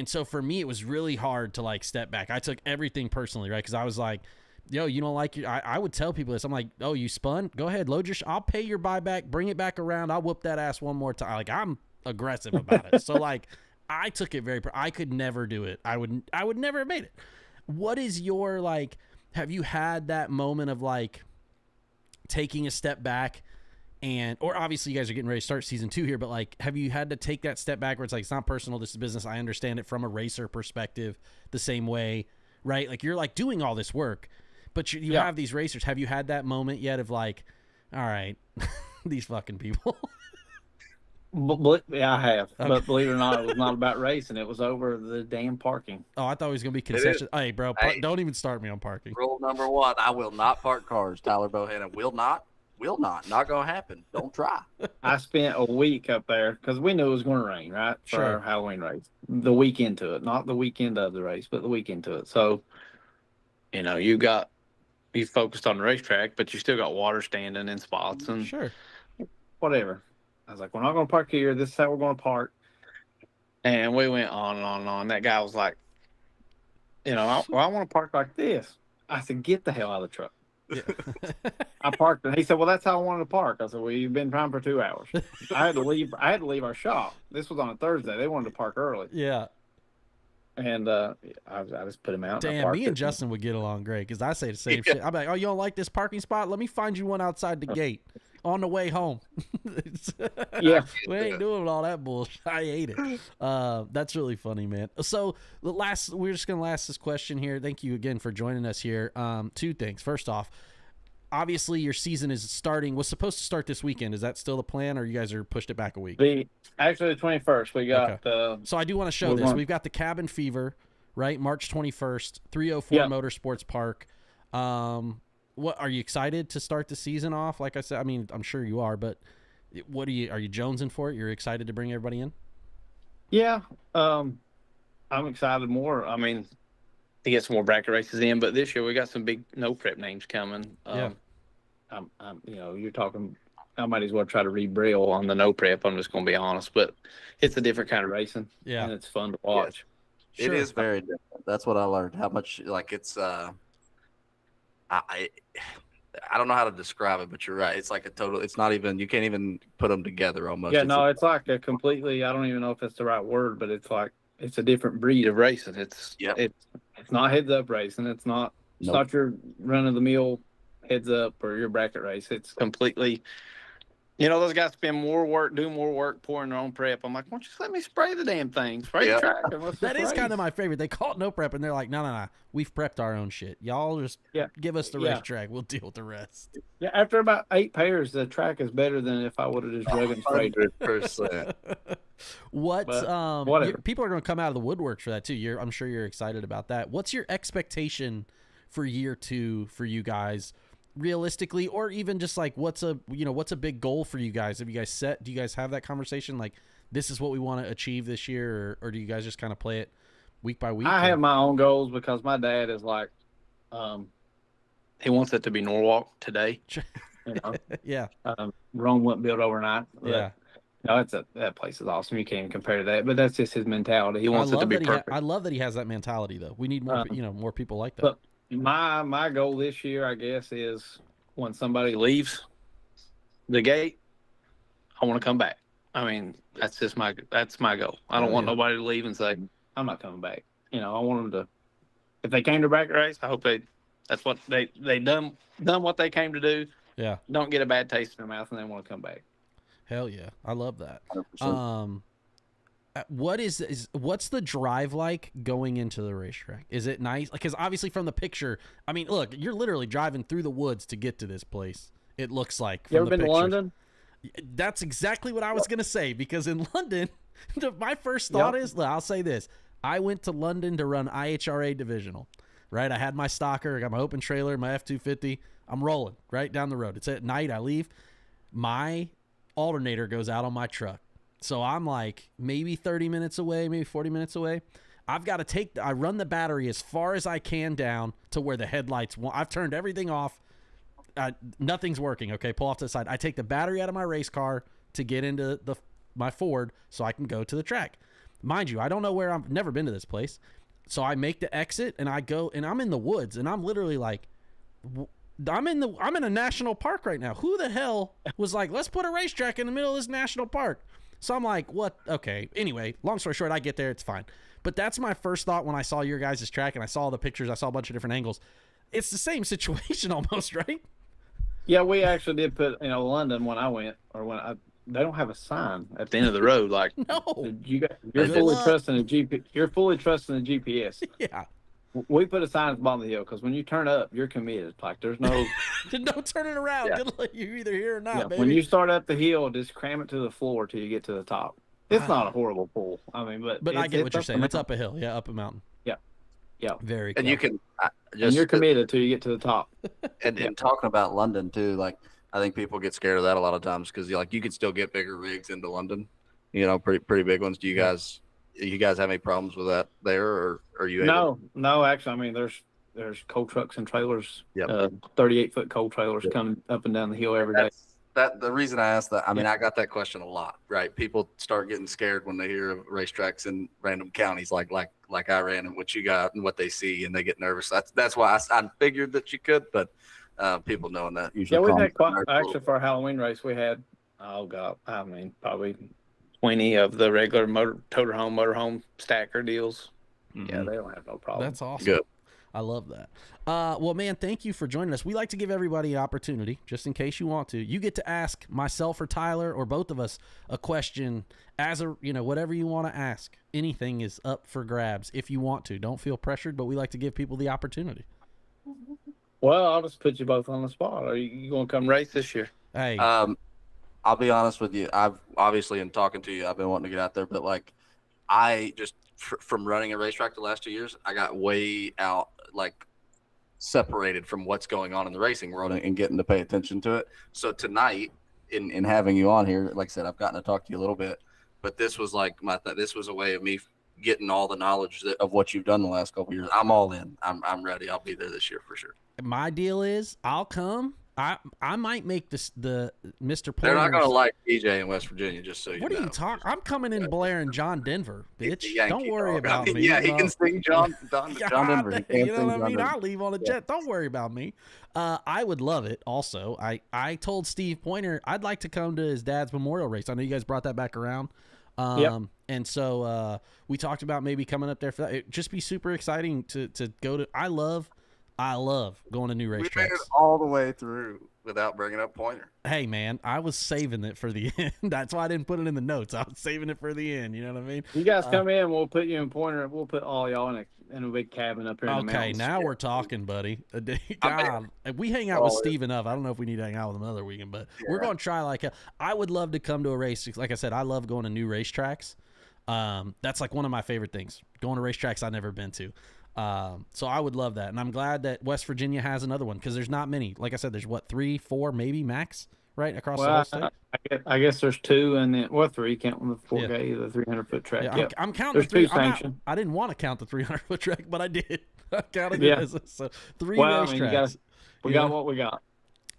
so for me, it was really hard to like step back. I took everything personally, right? Because I was like, yo, you don't like I would tell people this. I'm like, oh, you spun? Go ahead, load your I'll pay your buyback, bring it back around. I'll whoop that ass one more time. Like, I'm aggressive about it. So like, I took it I could never do it. I would never have made it. What is your, like, have you had that moment of like taking a step back or obviously you guys are getting ready to start season 2 here, but like, have you had to take that step back where it's like, it's not personal, this is business. I understand it from a racer perspective the same way, right? Like, you're like doing all this work, but you have these racers. Have you had that moment yet of like, all right, these fucking people? Yeah, I have. Okay. But believe it or not, it was not about racing. It was over the damn parking. Oh, I thought it was going to be concession. Hey, bro, don't even start me on parking. Rule number 1, I will not park cars. Tyler Bohannon will not. Not going to happen. Don't try. I spent a week up there because we knew it was going to rain, right? For our Halloween race. The week into it. Not the weekend of the race, but the week into it. So, you focused on the racetrack, but you still got water standing in spots and whatever. I was like, we're not going to park here. This is how we're going to park. And we went on and on and on. That guy was like, I want to park like this. I said, get the hell out of the truck. Yeah. I parked, and he said, well, that's how I wanted to park. I said, well, you've been trying for 2 hours. I had to leave our shop. This was on a Thursday. They wanted to park early. Yeah. And I just put him out. Damn, me and Justin would get along great because I say the same shit. I'm like, oh, you don't like this parking spot? Let me find you one outside the gate on the way home. Yeah. We ain't doing all that bullshit. I hate it. That's really funny, man. So we're just going to last this question here. Thank you again for joining us here. 2 things. First off, obviously your season was supposed to start this weekend. Is that still the plan, or you guys are pushed it back a week? Actually, the 21st. We got so I do want to show this. We've got the Cabin Fever, right? March 21st, 304 Motorsports Park. What are you excited to start the season off? Like I said, I mean, I'm sure you are, but are you jonesing for it? You're excited to bring everybody in? Yeah. I'm excited more. I mean, to get some more bracket races in, but this year we got some big no prep names coming. You're talking, I might as well try to read Braille on the no prep. I'm just going to be honest, but it's a different kind of racing. Yeah. And it's fun to watch. Yes. It is very different. That's what I learned. How much, like, it's, I don't know how to describe it, but you're right. It's like it's not even, you can't even put them together almost. Yeah, it's like a completely, I don't even know if it's the right word, but it's like, it's a different breed of racing. It's not heads up racing. It's not your run of the mill heads up or your bracket race. It's completely, those guys spend more work, do more work, pouring their own prep. I'm like, why don't you just let me spray the damn thing, spray the track. That is kind of my favorite. They call it no prep, and they're like, no, we've prepped our own shit. Y'all just give us the racetrack. We'll deal with the rest. Yeah, after about 8 pairs, the track is better than if I would have just drug and sprayed. 100%. People are going to come out of the woodworks for that too. I'm sure you're excited about that. What's your expectation for year 2 for you guys, realistically, or even just like what's a big goal for you guys? Have you guys do you guys have that conversation, like this is what we want to achieve this year, or do you guys just kind of play it week by week? I have my own goals because my dad is like, he wants it to be Norwalk today. Yeah. Rome wasn't built overnight. Yeah. No, that place is awesome. You can't even compare to that, but that's just his mentality. He wants it to be perfect. I love that he has that mentality, though. We need more, more people like that. But my goal this year, I guess, is when somebody leaves the gate, I want to come back. I mean, that's my goal. I don't want nobody to leave and say, I'm not coming back. I want them to, if they came to bracket race, I hope that's what they done what they came to do. Yeah. Don't get a bad taste in their mouth and they want to come back. Hell yeah. I love that. 100%. What's the drive like going into the racetrack? Is it nice? Because obviously from the picture, I mean, look, you're literally driving through the woods to get to this place. It looks like. You ever been to London? That's exactly what I was going to say, because in London, my first thought is, I'll say this. I went to London to run IHRA divisional, right? I had my stocker, I got my open trailer, my F-250. I'm rolling right down the road. It's at night. I leave. My alternator goes out on my truck. So I'm like maybe 30 minutes away, maybe 40 minutes away. I've got to I run the battery as far as I can down to where the headlights, I've turned everything off. Nothing's working. Okay, pull off to the side. I take the battery out of my race car to get into my Ford so I can go to the track. Mind you, I don't know where I've never been to this place. So I make the exit and I go, and I'm in the woods, and I'm literally like, I'm in a national park right now. Who the hell was like, let's put a racetrack in the middle of this national park? So I'm like, what? Okay. Anyway, long story short, I get there. It's fine. But that's my first thought when I saw your guys' track and I saw the pictures. I saw a bunch of different angles. It's the same situation almost, right? Yeah, we actually did put, London when I went, they don't have a sign at the end of the road. Like, no, you're fully trusting the GPS. Yeah. We put a sign at the bottom of the hill because when you turn up, you're committed. Like, there's no turning around. Yeah. Good luck. You're either here or not, baby. When you start up the hill, just cram it to the floor till you get to the top. It's not a horrible pull. I mean, but I get what you're saying. It's up a hill. Yeah, up a mountain. Yeah. Very And cool. you can and you're committed till you get to the top. And talking about London too, like I think people get scared of that a lot of times because like you can still get bigger rigs into London, pretty big ones. Do you guys have any problems with that there, or are you able? No, actually, I mean there's coal trucks and trailers, 38-foot coal trailers coming up and down the hill every day. The reason I asked that, I mean, I got that question a lot, right? People start getting scared when they hear of racetracks in random counties like I ran and what you got and what they see, and they get nervous. That's why I figured that you could, but people knowing that usually. Yeah, we had actually for our Halloween race we had probably 20 of the regular motorhome stacker deals. Mm-hmm. Yeah, they don't have no problem. That's awesome. Good. I love that. Well, man, thank you for joining us. We like to give everybody an opportunity, just in case you want to. You get to ask myself or Tyler or both of us a question as whatever you want to ask. Anything is up for grabs if you want to. Don't feel pressured, but we like to give people the opportunity. Well, I'll just put you both on the spot. Are you going to come race this year? Hey. I'll be honest with you. I've obviously, in talking to you, I've been wanting to get out there, but like I just from running a racetrack the last 2 years, I got way out, like separated from what's going on in the racing world and getting to pay attention to it. So tonight, in having you on here, like I said, I've gotten to talk to you a little bit, but this was like this was a way of me getting all the knowledge of what you've done the last couple of years. I'm all in. I'm ready. I'll be there this year for sure. My deal is I'll come. I might make the Mr. Pointers. They're not going to like DJ in West Virginia, just so you know. What are you talking? I'm coming in Blair and John Denver, bitch. Don't worry dog. about me. Yeah, he can sing John Denver. You know what I mean? I'll leave on a jet. Don't worry about me. I would love it also. I told Steve Pointer I'd like to come to his dad's memorial race. I know you guys brought that back around. And so we talked about maybe coming up there for that. It'd just be super exciting to go to. I love going to new racetracks. We made it all the way through without bringing up Pointer. Hey, man, I was saving it for the end. That's why I didn't put it in the notes. I was saving it for the end. You know what I mean? You guys come in, we'll put you in Pointer. We'll put all y'all in a big cabin up here in the mountains. Okay, now we're talking, buddy. God, we hang out with Steve enough. I don't know if we need to hang out with him another weekend, but we're going to try I would love to come to a race. Like I said, I love going to new racetracks. That's like one of my favorite things, going to racetracks I've never been to. So I would love that. And I'm glad that West Virginia has another one because there's not many. Like I said, there's 3, 4, maybe max, right? Across the whole state. I guess there's 2 and then 3, counting the 4K, the 300-foot track. Yeah, I'm counting there's 2 sanctioned. I didn't want to count the 300-foot track, but I did. I counted it as so 3 racetracks. We got what we got.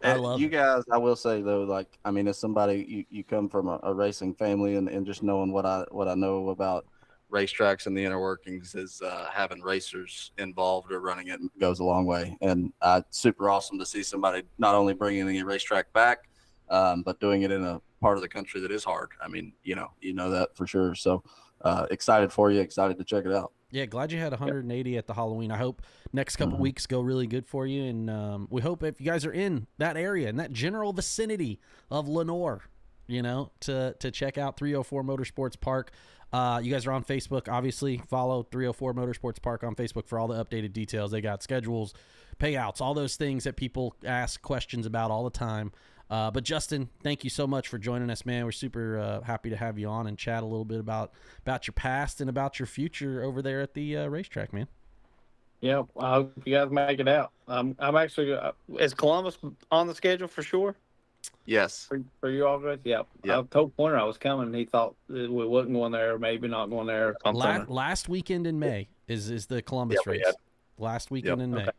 I love you guys. I will say though, like I mean, as somebody you come from a racing family and just knowing what I know about racetracks and the inner workings is having racers involved or running it goes a long way. And super awesome to see somebody not only bringing the racetrack back, but doing it in a part of the country that is hard. I mean, you know that for sure. So excited for you, excited to check it out. Yeah, glad you had 180 at the Halloween. I hope next couple weeks go really good for you. And we hope if you guys are in that area, in that general vicinity of Lenoir, to check out 304 Motorsports Park. You guys are on Facebook, obviously. Follow 304 Motorsports Park on Facebook for all the updated details. They got schedules, payouts, all those things that people ask questions about all the time. But Justin, thank you so much for joining us, man. We're super happy to have you on and chat a little bit about your past and about your future over there at the racetrack, man. Yeah, I hope you guys make it out. I'm actually is Columbus on the schedule for sure? Yes. For you all guys? Yep. I told Pointer I was coming, and he thought we wasn't going there, maybe not going there. Last weekend in May is the Columbus race. Last weekend in May. Okay.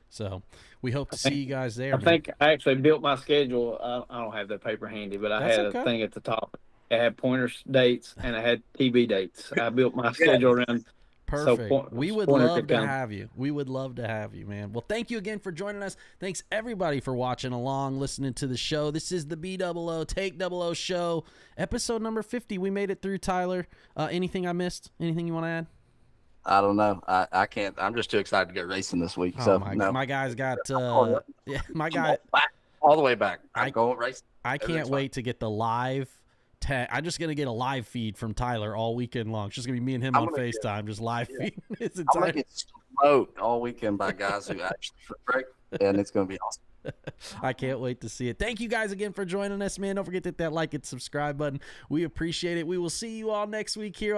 So we hope to see you guys there. I think I actually built my schedule. I don't have that paper handy, but I had a thing at the top. It had Pointer's dates, and I had TV dates. I built my schedule around. Perfect. So we would love to have you. We would love to have you, man. Well, thank you again for joining us. Thanks, everybody, for watching along, listening to the show. This is the BE00TAKE00 Show, episode number 50. We made it through, Tyler. Anything I missed? Anything you want to add? I don't know. I can't. I'm just too excited to get racing this week. My guy's got my guy all the way back. I'm going racing. I can't wait to get the live. I'm just gonna get a live feed from Tyler all weekend long. It's just gonna be me and him on FaceTime, just live feed. I'm gonna get smoked all weekend by guys who actually break, and it's gonna be awesome. I can't wait to see it. Thank you guys again for joining us, man. Don't forget to hit that like and subscribe button. We appreciate it. We will see you all next week here on